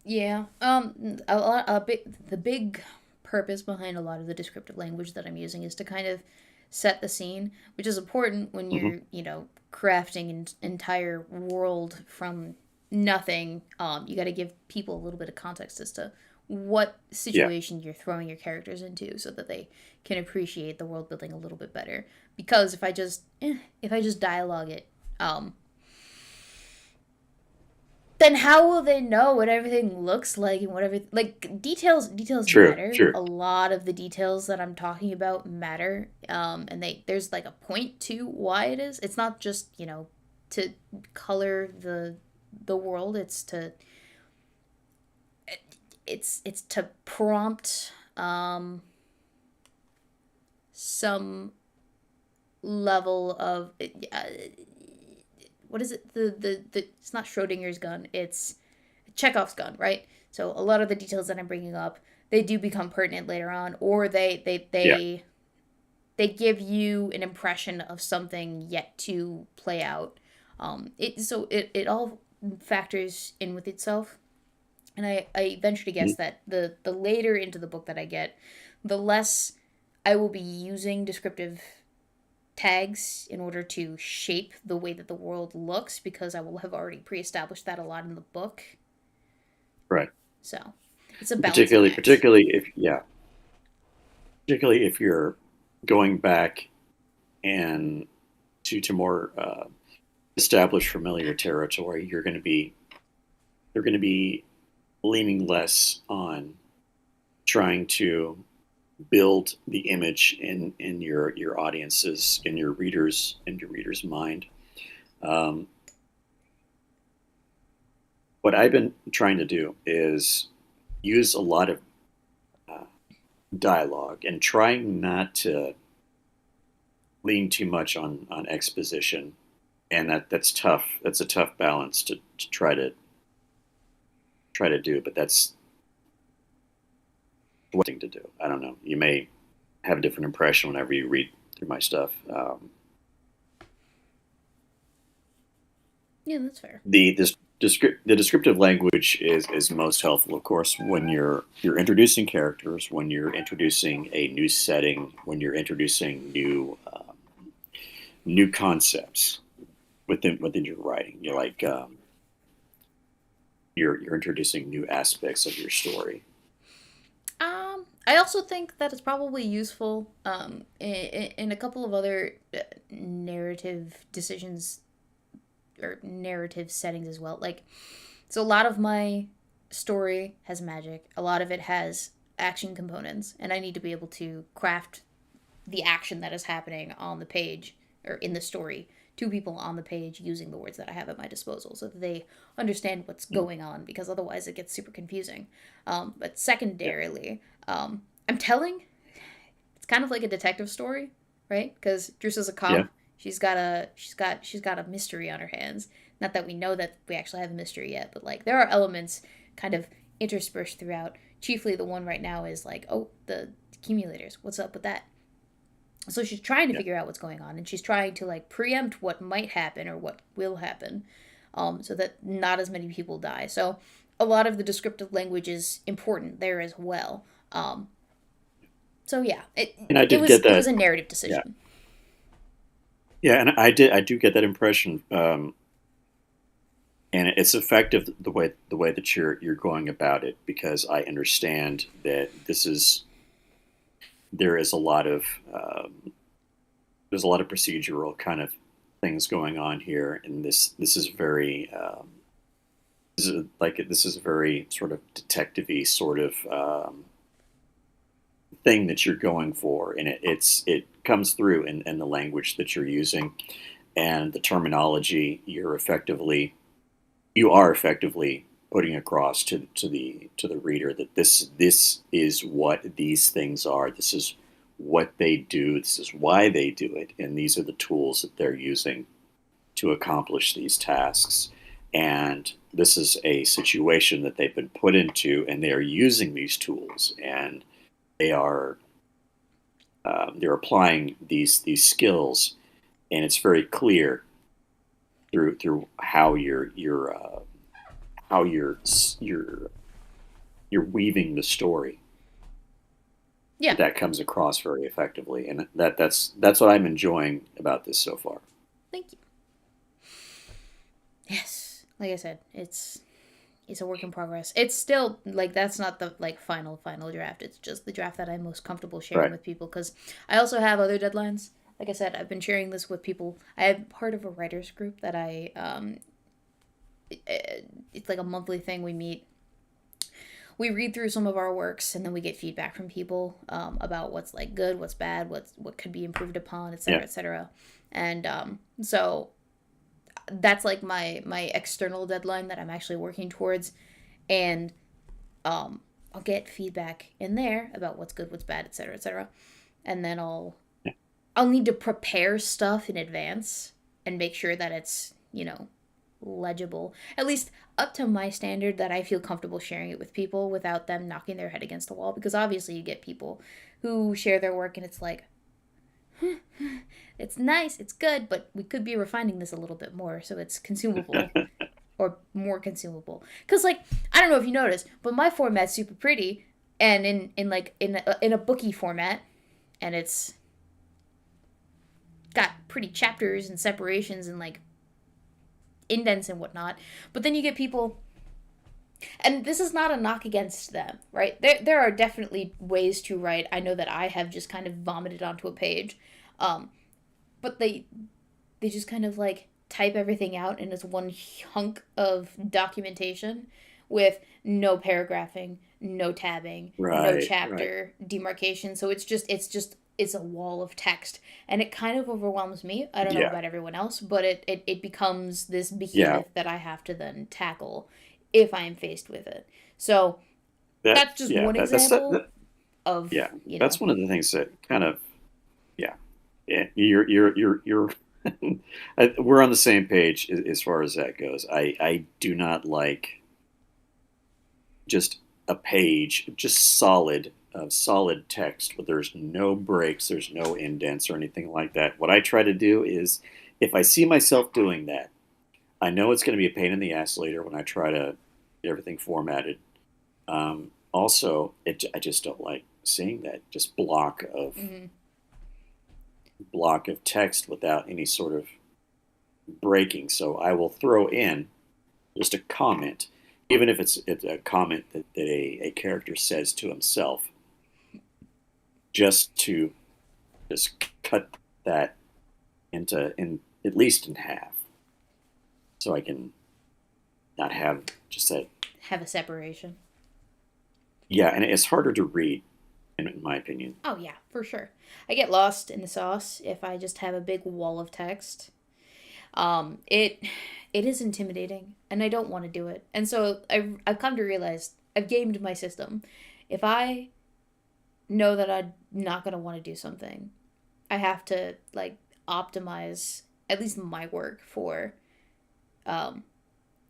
Yeah. The big purpose behind a lot of the descriptive language that I'm using is to kind of set the scene, which is important when Hmm. you're, crafting an entire world from nothing. You got to give people a little bit of context as to what Yeah, situation you're throwing your characters into, so that they can appreciate the world building a little bit better. Because if I just dialogue it, um, then how will they know what everything looks like and whatever, like, details true, matter. true. A lot of the details that I'm talking about matter, and there's like a point to why it is. It's not just, to color the world. It's to prompt some level of what is it, the it's not Schrodinger's gun, it's Chekhov's gun, right? So a lot of the details that I'm bringing up, they do become pertinent later on, or Yeah. they give you an impression of something yet to play out. It all factors in with itself, and I venture to guess Mhm. that the later into the book that I get, the less I will be using descriptive tags in order to shape the way that the world looks, because I will have already pre-established that a lot in the book. Right. So it's a balancing Particularly, act. particularly if you're going back and to more established familiar territory, you're going to be leaning less on trying to build the image in your audiences, in your readers mind. Um, what I've been trying to do is use a lot of uh, dialogue and trying not to lean too much on exposition, and that's tough. That's a tough balance to try to do, but that's one thing to do. I don't know. You may have a different impression whenever you read through my stuff. Yeah, that's fair. The descriptive language is most helpful, of course, when you're introducing characters, when you're introducing a new setting, when you're introducing new concepts within your writing. You're like you're introducing new aspects of your story. I also think that it's probably useful in a couple of other narrative decisions or narrative settings as well. Like, so a lot of my story has magic, a lot of it has action components, and I need to be able to craft the action that is happening on the page or in the story to people on the page using the words that I have at my disposal, so that they understand what's Mm. going on, because otherwise it gets super confusing. But Yeah, secondarily, I'm telling, it's kind of like a detective story, right? Because Druce is a yeah, cop. She's got a mystery on her hands. Not that we know that we actually have a mystery yet, but like there are elements kind of interspersed throughout. Chiefly, the one right now is like, oh, the accumulators. What's up with that? So she's trying to yeah. figure out what's going on, and she's trying to like preempt what might happen or what will happen, so that not as many people die. So a lot of the descriptive language is important there as well. So yeah, And I it did was get it was that. a narrative Yeah, decision. yeah, and I do get that impression. And it's effective the way that you're going about it, because I understand that there is a lot of there's a lot of procedural kind of things going on here, and this is very this is a very sort of detective-y sort of thing that you're going for, and it comes through in the language that you're using and the terminology. You are effectively putting across to the reader that this is what these things are. This is what they do. This is why they do it, and these are the tools that they're using to accomplish these tasks. And this is a situation that they've been put into, and they are using these tools, and they are they're applying these skills, and it's very clear through how how you're you're weaving the story. Yeah. That comes across very effectively, and that's what I'm enjoying about this so far. Thank you. Yes. Like I said, it's a work in progress. It's still like that's not the like final draft. It's just the draft that I'm most comfortable sharing Right. with people because I also have other deadlines. Like I said, I've been sharing this with people. I am part of a writers group that it's like a monthly thing. We meet, we read through some of our works, and then we get feedback from people about what's like good, what's bad, what could be improved upon, etc., Yeah. etc. And so that's like my external deadline that I'm actually working towards, and I'll get feedback in there about what's good, what's bad, etc., etc. And then Yeah. I'll need to prepare stuff in advance and make sure that it's, legible, at least up to my standard that I feel comfortable sharing it with people without them knocking their head against the wall. Because obviously, you get people who share their work and it's like, it's nice, it's good, but we could be refining this a little bit more so it's consumable or more consumable. Because, like, I don't know if you noticed, but my format's super pretty and in a booky format, and it's got pretty chapters and separations and like indents and whatnot. But then you get people, and this is not a knock against them, right? There are definitely ways to write. I know that I have just kind of vomited onto a page, um, but they just kind of like type everything out in this one hunk of documentation with no paragraphing, no tabbing, no Right. Right. chapter demarcation. So it's a wall of text, and it kind of overwhelms me. I don't know Yeah. about everyone else, but it becomes this Yeah. behemoth that I have to then tackle if I am faced with it. So That. that's just Yeah. one example of, Yeah. That's one of the things that kind of. Yeah. Yeah. You're. We're on the same page as far as that goes. I do not like just a page, just solid text, but there's no breaks, there's no indents or anything like that. What I try to do is, if I see myself doing that, I know it's going to be a pain in the ass later when I try to get everything formatted. Also, I just don't like seeing that just mm-hmm. block of text without any sort of breaking. So I will throw in just a comment, even if it's a comment that a character says to himself, just to just cut that in at least in half, so I can not have just that. Have a separation. Yeah, and it's harder to read, in my opinion. Oh yeah, for sure. I get lost in the sauce if I just have a big wall of text. It is intimidating, and I don't want to do it. And so I've come to realize I've gamed my system. If I know that I'm not gonna want to do something, I have to like optimize at least my work for um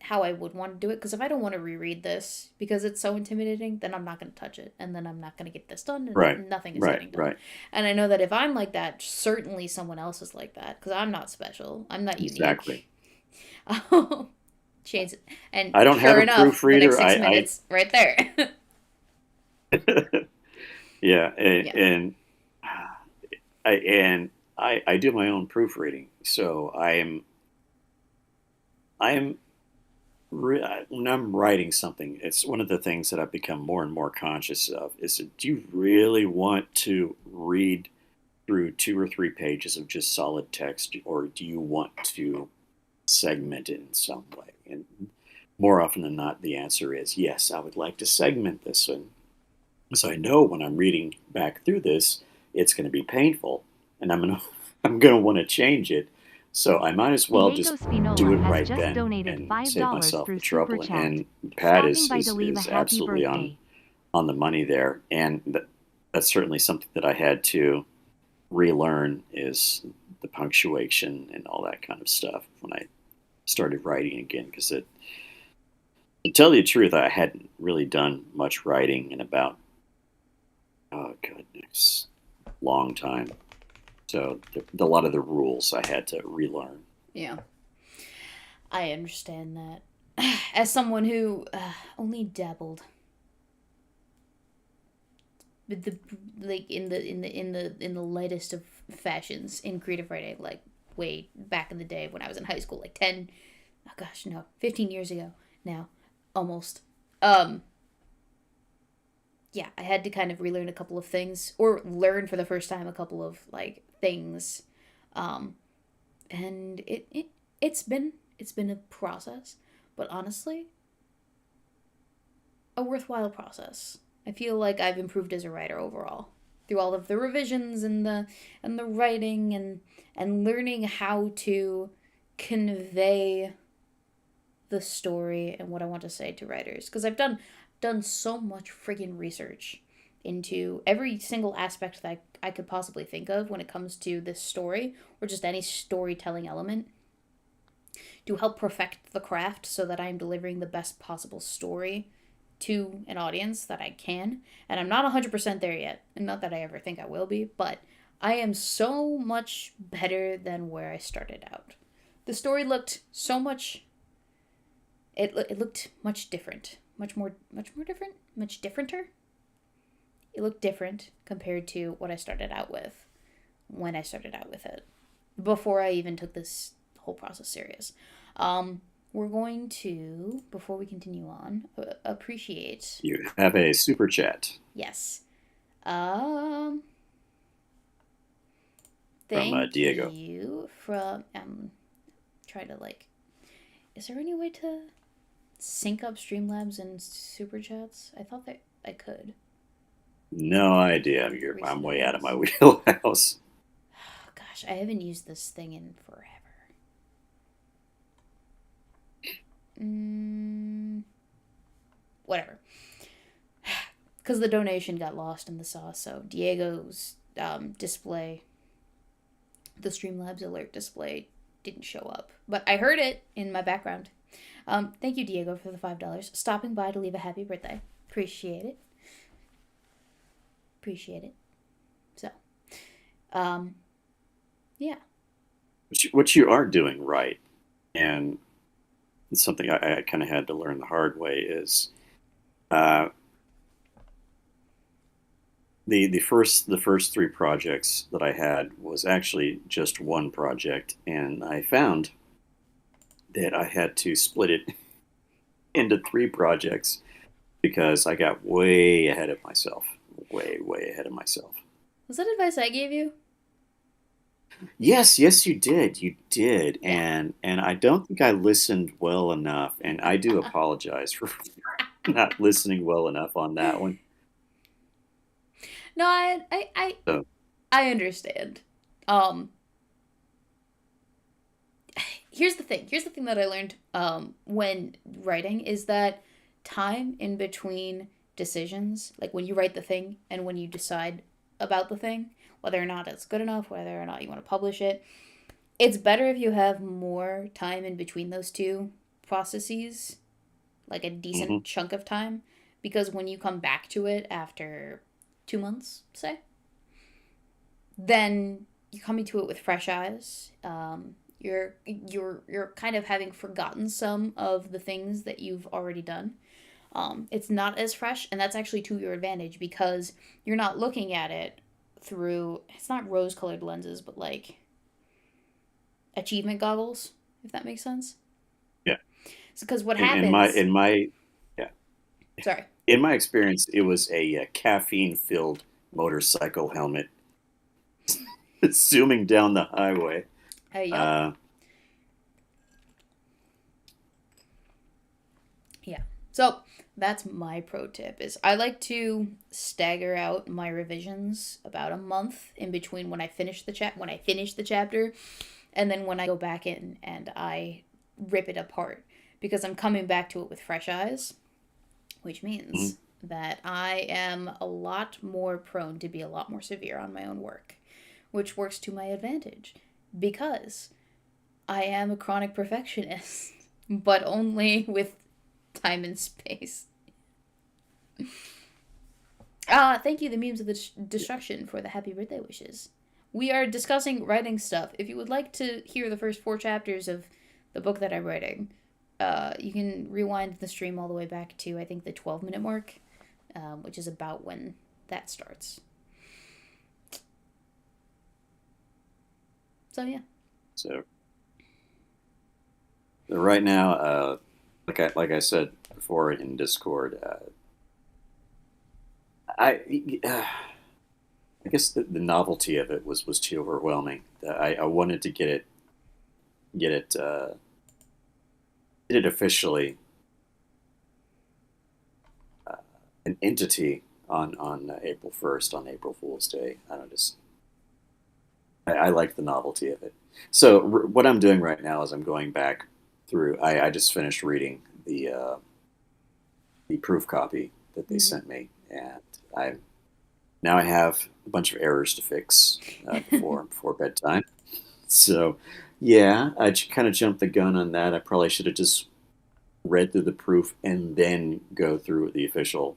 how I would want to do it. Because if I don't want to reread this because it's so intimidating, then I'm not going to touch it. And then I'm not going to get this done. Right, And nothing is right, getting done. right. And I know that if I'm like that, certainly someone else is like that. Because I'm not special. I'm not Exactly. unique. Change it. And I don't have sure a enough, the next proofreader. 6 minutes, right there. Yeah, and, Yeah. and I do my own proofreading, so I am when I'm writing something, it's one of the things that I've become more and more conscious of. Is that, do you really want to read through 2 or 3 pages of just solid text, or do you want to segment it in some way? And more often than not, the answer is yes. I would like to segment this, and so I know when I'm reading back through this, it's going to be painful, and I'm gonna want to change it. So I might as well Diego just do Spinola it has right just then donated and save $5 myself through the Super trouble. Chat, And Pat stopping by to leave a is happy absolutely birthday. on the money there, and that's certainly something that I had to relearn is the punctuation and all that kind of stuff when I started writing again. Because to tell you the truth, I hadn't really done much writing in about, oh goodness, long time. So a lot of the rules I had to relearn. Yeah. I understand that. as someone who only dabbled with the like in the lightest of fashions in creative writing, like way back in the day when I was in high school, like 10, oh gosh, no, 15 years ago now, almost. Um, yeah, I had to kind of relearn a couple of things or learn for the first time a couple of like things. Um, and it's been a process, but honestly, a worthwhile process. I feel like I've improved as a writer overall through all of the revisions and the writing and learning how to convey the story and what I want to say to writers because I've done so much friggin' research into every single aspect that I could possibly think of when it comes to this story or just any storytelling element to help perfect the craft so that I'm delivering the best possible story to an audience that I can. And I'm not 100% there yet, and not that I ever think I will be, but I am so much better than where I started out. The story looked so much it looked much different. Much more different? Much differenter? It looked different compared to what I started out with when I started out with it. Before I even took this whole process serious. We're going to, before we continue on, appreciate. You have a super chat Yes. Um, from thank Diego. you from. Try to like. Is there any way to sync up Streamlabs and super chats? I thought that I could. No idea. I'm Recent way out of events. my wheelhouse. Oh, gosh, I haven't used this thing in forever. Whatever. Because the donation got lost in the sauce, so Diego's display, the Streamlabs alert display, didn't show up. But I heard it in my background. Thank you, Diego, for the $5. Stopping by to leave a happy birthday. Appreciate it. Appreciate it. So, yeah. What you are doing right, and it's something I kind of had to learn the hard way, is uh, the first three projects that I had was actually just one project, and I found that I had to split it into three projects because I got way ahead of myself, way ahead of myself. Was that advice I gave you? Yes, yes, you did, Yeah. and I don't think I listened well enough, and I do apologize for not listening well enough on that one. No, So, I understand. Um, here's the thing. Here's the thing that I learned when writing is that time in between decisions, like when you write the thing and when you decide about the thing, whether or not it's good enough, whether or not you want to publish it, it's better if you have more time in between those two processes, like a mhm. decent chunk of time, because when you come back to it after 2 months, say, then you're coming to it with fresh eyes. You're kind of having forgotten some of the things that you've already done. It's not as fresh, and that's actually to your advantage because you're not looking at it through. It's not rose-colored lenses, but like achievement goggles, if that makes sense. Yeah. Because what In my happens? in my yeah, Sorry. in my experience, it was a caffeine-filled motorcycle helmet zooming down the highway. Yup. Uh, Yeah. So that's my pro tip is I like to stagger out my revisions about a month in between when I finish the chapter and then when I go back in and I rip it apart because I'm coming back to it with fresh eyes, which mhm. means that I am a lot more prone to be a lot more severe on my own work, which works to my advantage because I am a chronic perfectionist, but only with time and space. Thank you, the memes of the destruction, for the happy birthday wishes. We are discussing writing stuff. If you would like to hear the first 4 chapters of the book that I'm writing, You can rewind the stream all the way back to, I think, the 12-minute mark, which is about when that starts. So yeah. So right now, like I said before in Discord, I guess the novelty of it was too overwhelming. I wanted to get it get it officially uh, an entity on April 1st, on April Fool's Day. I don't just I like the novelty of it. So what I'm doing right now is I'm going back through. I just finished reading the proof copy that they Mm-hmm. sent me, and I now I have a bunch of errors to fix before bedtime. So yeah, I kind of jumped the gun on that. I probably should have just read through the proof and then go through the official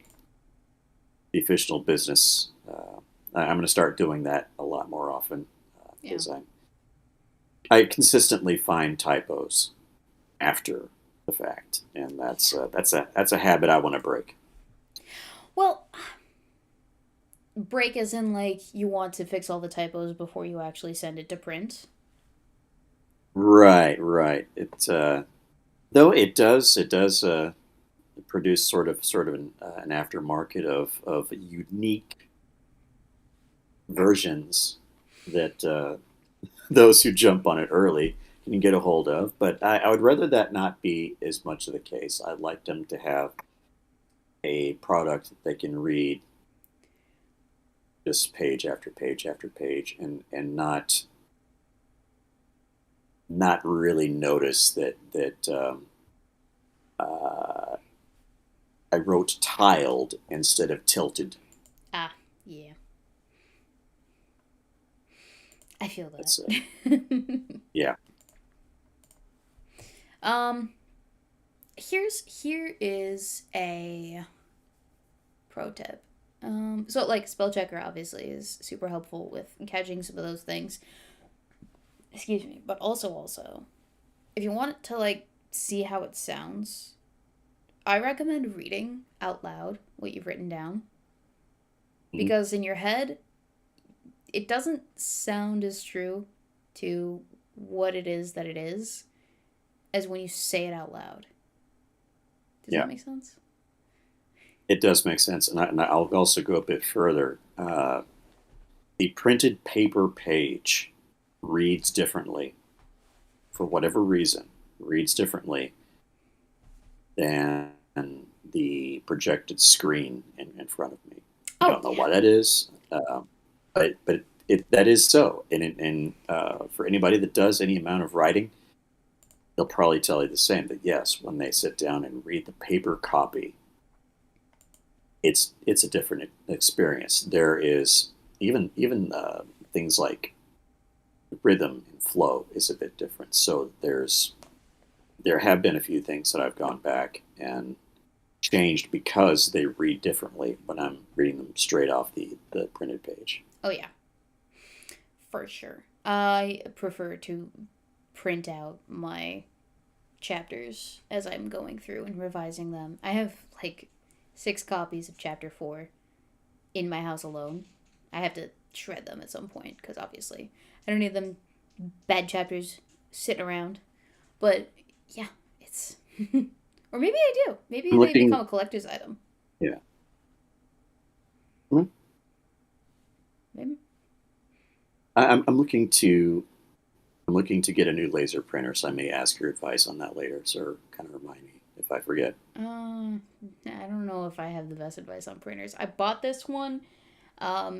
business. I'm going to start doing that a lot more often Yeah. because I consistently find typos after the fact, and that's a habit I want to break. Well, break as in like you want to fix all the typos before you actually send it to print. Right, right. Though it does produce sort of an aftermarket of unique versions that those who jump on it early can get a hold of. But I would rather that not be as much of the case. I'd like them to have a product that they can read just page after page after page and not really notice that uh, I wrote tiled instead of tilted. Ah, yeah. I feel That's that. yeah. um, here is a pro tip. So like spell checker obviously is super helpful with catching some of those things. Excuse me, but also if you want to like see how it sounds, I recommend reading out loud what you've written down Mhm. because in your head it doesn't sound as true to what it is that it is as when you say it out loud. Does that Yeah, make sense? it does make sense, and I'll also go a bit further. The printed paper page reads differently for whatever reason. Reads differently than the projected screen in front of me. I Oh don't know yeah. why that is, but that is so. And for anybody that does any amount of writing, they'll probably tell you the same. That yes, when they sit down and read the paper copy, it's a different experience. There is even things like rhythm and flow is a bit different. So there have been a few things that I've gone back and changed because they read differently when I'm reading them straight off the printed page. Oh yeah. For sure. I prefer to print out my chapters as I'm going through and revising them. I have like 6 copies of chapter 4 in my house alone. I have to shred them at some point because obviously I don't need them bad chapters sitting around. But yeah, it's or maybe I do. Maybe I'm they looking, become a collector's item. yeah. Hmm? Maybe. I'm looking to get a new laser printer, so I may ask your advice on that later. So kind of remind me if I forget. I don't know if I have the best advice on printers. I bought this one,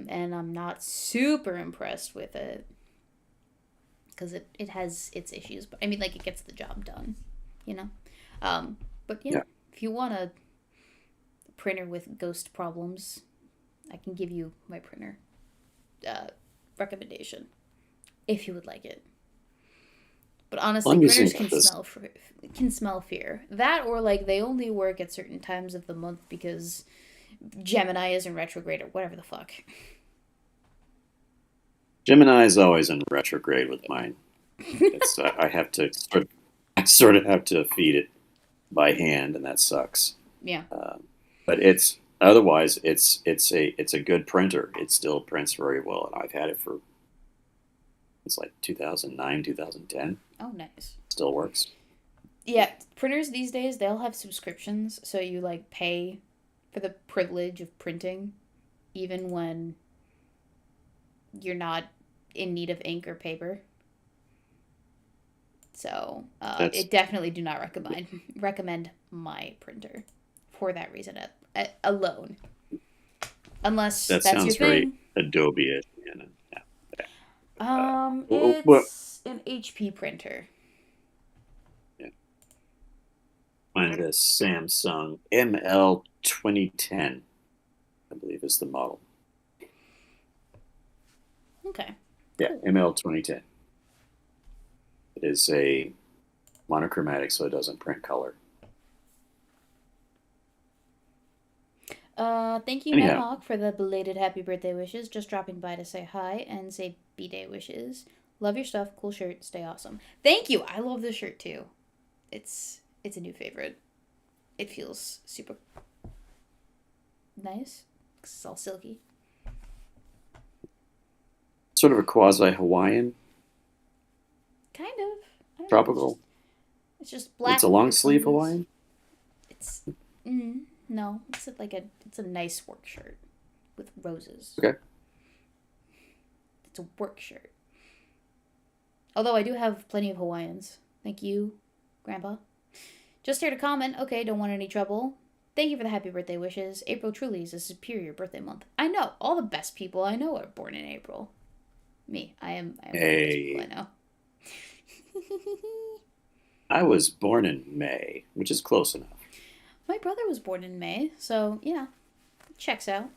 and I'm not super impressed with it because it has its issues. But I mean, like it gets the job done, you know. But yeah, Yeah. if you want a printer with ghost problems, I can give you my printer uh, recommendation if you would like it. But Well, honestly, I'm using printers can smell fear. That or like they only work at certain times of the month because Gemini is in retrograde or whatever the fuck. Gemini is always in retrograde with mine. It's I have to I sort of have to feed it. by hand, and that sucks. Yeah. But it's otherwise it's a good printer. It still prints very well, and I've had it for it's like 2009, 2010. Oh, nice. Still works. Yeah, printers these days, they'll have subscriptions, so you like pay for the privilege of printing even when you're not in need of ink or paper. So, That's it definitely do not recommend my printer for that reason alone, unless that that's your sounds very thing. Adobe-ish. Yeah. What? It's an HP printer. Yeah. Mine is a Samsung ML 2010, I believe is the model. Okay, Yeah, cool. ML 2010. It is a monochromatic, so it doesn't print color. Thank you, Anyhow, Nighthawk, for the belated happy birthday wishes. Just dropping by to say hi and say B-Day wishes. Love your stuff. Cool shirt. Stay awesome. Thank you. I love this shirt too. It's a new favorite. It feels super nice. It's all silky. sort of a quasi Hawaiian Kind of. I don't know. tropical. It's just It's a black long with sleeve roses. Hawaiian. It's no. It's a nice work shirt with roses. Okay. It's a work shirt. Although I do have plenty of Hawaiians. Thank you, Grandpa. Just here to comment. Okay, don't want any trouble. Thank you for the happy birthday wishes. April truly is a superior birthday month. I know. All the best people I know are born in April. Me. I am one of those people I Hey, know. I was born in May, which is close enough. My brother was born in May, so yeah, checks out.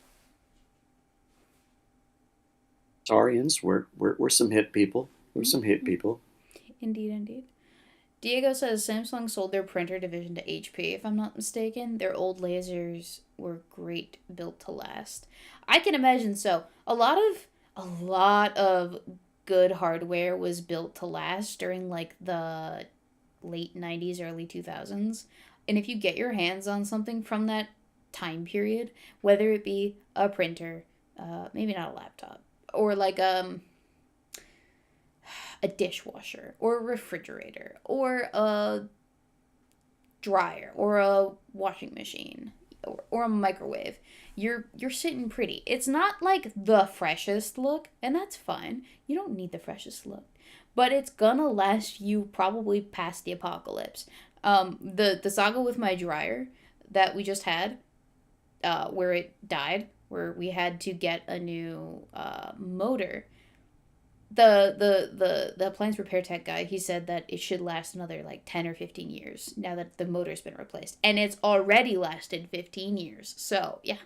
Tarians, we're some hit people. We're some hit Mm-hmm. people. Indeed, indeed. Diego says Samsung sold their printer division to HP. If I'm not mistaken, their old lasers were great, built to last. I can imagine so. A lot of good hardware was built to last during like the late 90s, early 2000s. And if you get your hands on something from that time period, whether it be a printer, maybe not a laptop, or like a dishwasher or a refrigerator or a dryer or a washing machine or a microwave, you're sitting pretty. It's not like the freshest look, and that's fine. You don't need the freshest look, but it's gonna last you probably past the apocalypse. The saga with my dryer that we just had, where it died, where we had to get a new motor. The appliance repair tech guy, he said that it should last another like 10 or 15 years now that the motor's been replaced, and it's already lasted 15 years, so yeah.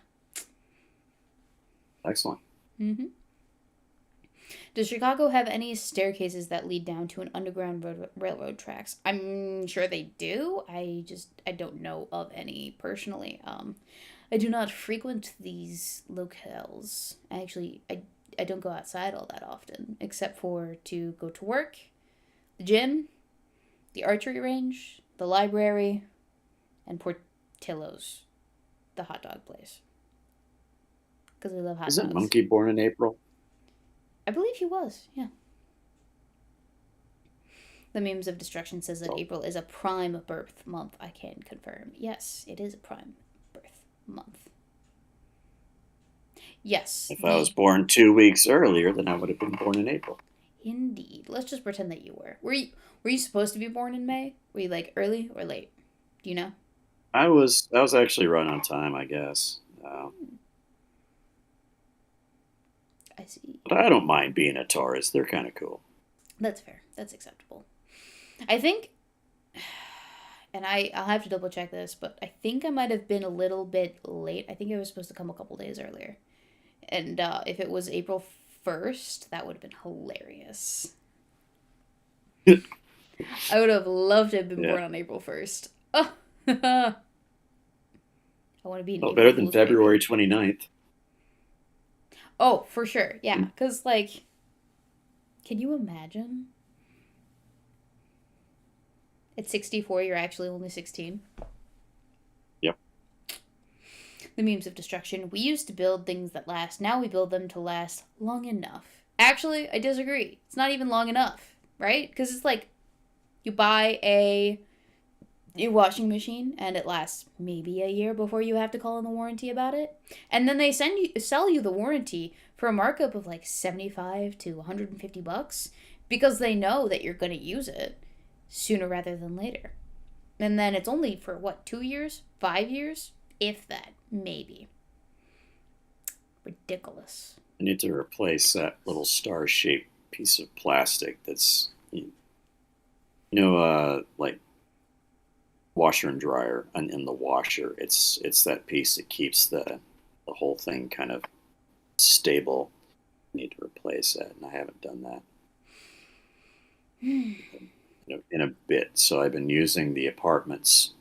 Excellent. Mm-hmm. Does Chicago have any staircases that lead down to an underground railroad tracks? I'm sure they do. I don't know of any personally. I do not frequent these locales. I don't go outside all that often, except for to go to work, the gym, the archery range, the library, and Portillo's, the hot dog place. Because I love hot Isn't dogs. Monkey born in April? I believe he was, yeah. The Memes of Destruction says that Well, April is a prime birth month. I can confirm. Yes, it is a prime birth month. Yes, if I was the born 2 weeks earlier, then I would have been born in April. indeed. Let's just pretend that you were. Were you supposed to be born in May? Were you like early or late? Do you know? I was actually right on time, I guess. I see. But I don't mind being a Taurus. They're kind of cool. That's fair. That's acceptable. I think, and I'll have to double check this, but I think I might have been a little bit late. I think I was supposed to come a couple days earlier, and if it was April 1st, that would have been hilarious. I would have loved to have been Yeah. born on April 1st. Oh, I want to be an Well, April better than Fool's baby. February 29th. Oh, for sure. Yeah, Hmm. because like, can you imagine At 64, you're actually only 16. Yep. The memes of destruction. We used to build things that last. Now we build them to last long enough. Actually, I disagree. It's not even long enough, right? Because it's like you buy a new washing machine and it lasts maybe a year before you have to call in the warranty about it. And then they sell you the warranty for a markup of like 75 to 150 bucks because they know that you're going to use it sooner rather than later. And then it's only for what, 2 years? 5 years? If that, maybe. Ridiculous. I need to replace that little star-shaped piece of plastic that's, like washer and dryer, and in the washer, it's that piece that keeps the whole thing kind of stable. I need to replace that, and I haven't done that in a bit. So I've been using the apartments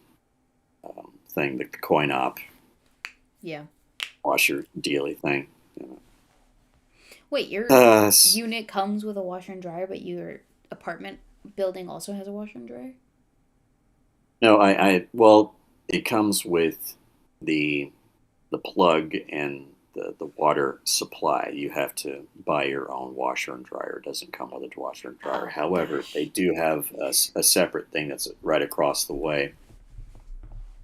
thing, the coin op Yeah. washer dealy thing. Wait, your Uh, unit comes with a washer and dryer, but your apartment building also has a washer and dryer? no, well, it comes with the the plug and the water supply. You have to buy your own washer and dryer. It doesn't come with a washer and dryer. Oh, However, they gosh. do have a separate thing that's right across the way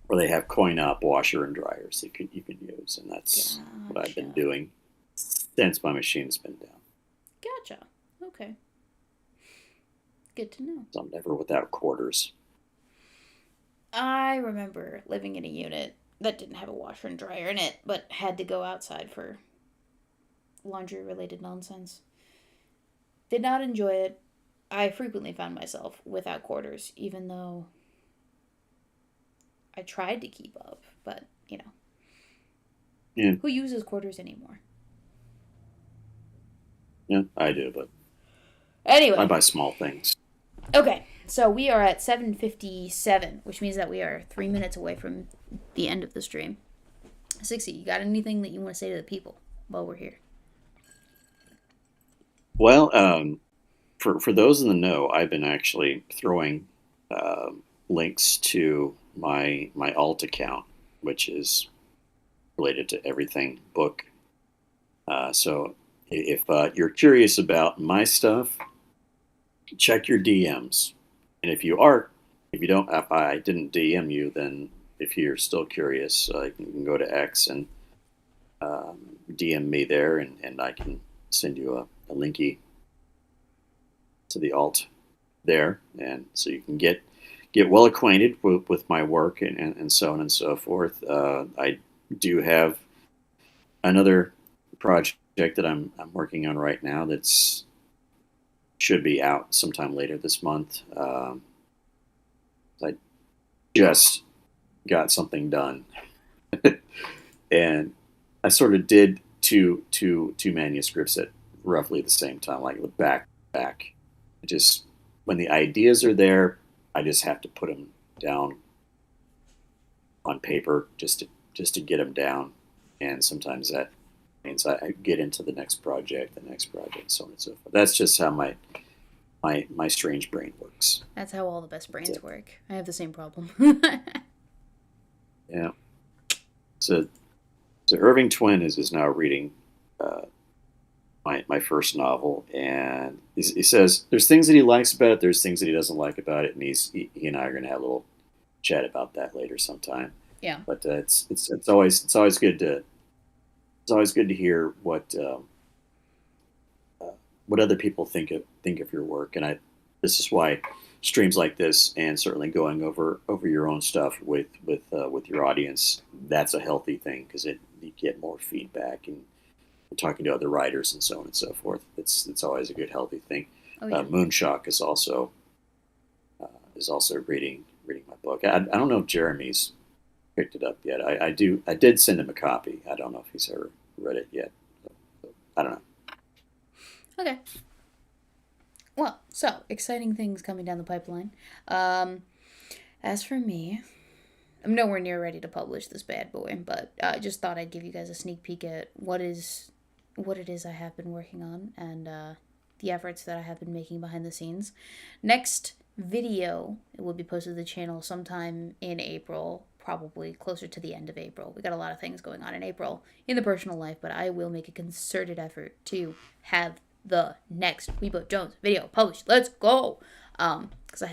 where they have coin op washer and dryers you can use, and that's what I've been Gotcha. doing since my machine's been down. Gotcha. Okay. Good to know. So I'm never without quarters. I remember living in a unit that didn't have a washer and dryer in it, but had to go outside for laundry related nonsense. Did not enjoy it. I frequently found myself without quarters, even though I tried to keep up, but Yeah, who uses quarters anymore? yeah, I do, but I Anyway, buy small things. okay, so we are at 7:57, which means that we are 3 minutes away from the end of the stream. 60, you got anything that you want to say to the people while we're here? Well, for those in the know, I've been actually throwing uh, links to my alt account, which is related to everything book. So if you're curious about my stuff, check your DMs. And if you don't, if I didn't DM you, then if you're still curious, you can go to X and DM me there, and I can send you a linky to the alt there, and so you can get well acquainted with my work and so on and so forth. I do have another project that I'm working on right now that's should be out sometime later this month. I just got something done, and I sort of did two manuscripts at roughly the same time, like back to back. Just when the ideas are there, I just have to put them down on paper just to get them down, and sometimes that means I get into the next project, so on and so forth. That's just how my strange brain works. That's how all the best That's brains it. work. I have the same problem. Yeah. So Irving Twin is now reading uh, my first novel, and he says there's things that he likes about it, there's things that he doesn't like about it, and he and I are going to have a little chat about that later sometime. Yeah. But it's always good to hear what other people think of your work, and I this is why streams like this and certainly going over your own stuff with your audience, that's a healthy thing because it you get more feedback and talking to other writers and so on and so forth. It's always a good healthy thing. Oh, yeah. Moonshock is also reading my book. I don't know if Jeremy's picked it up yet. I did send him a copy. I don't know if he's ever read it yet. I don't know. Okay. Well, so exciting things coming down the pipeline. Um, as for me, I'm nowhere near ready to publish this bad boy, but I just thought I'd give you guys a sneak peek at what it is I have been working on and the efforts that I have been making behind the scenes. Next video, it will be posted to the channel sometime in April, probably closer to the end of April. We got a lot of things going on in April in the personal life, but I will make a concerted effort to have the next Weebo Jones video published. Let's go. Because I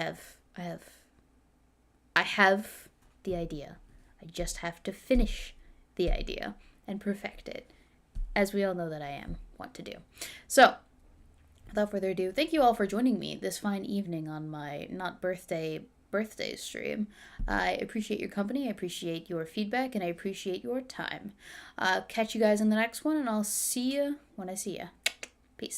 have the idea. I just have to finish the idea and perfect it, as we all know that I am want to do. So, without further ado, thank you all for joining me this fine evening on my not birthday stream. I appreciate your company, I appreciate your feedback, and I appreciate your time. Catch you guys in the next one, and I'll see you when I see you.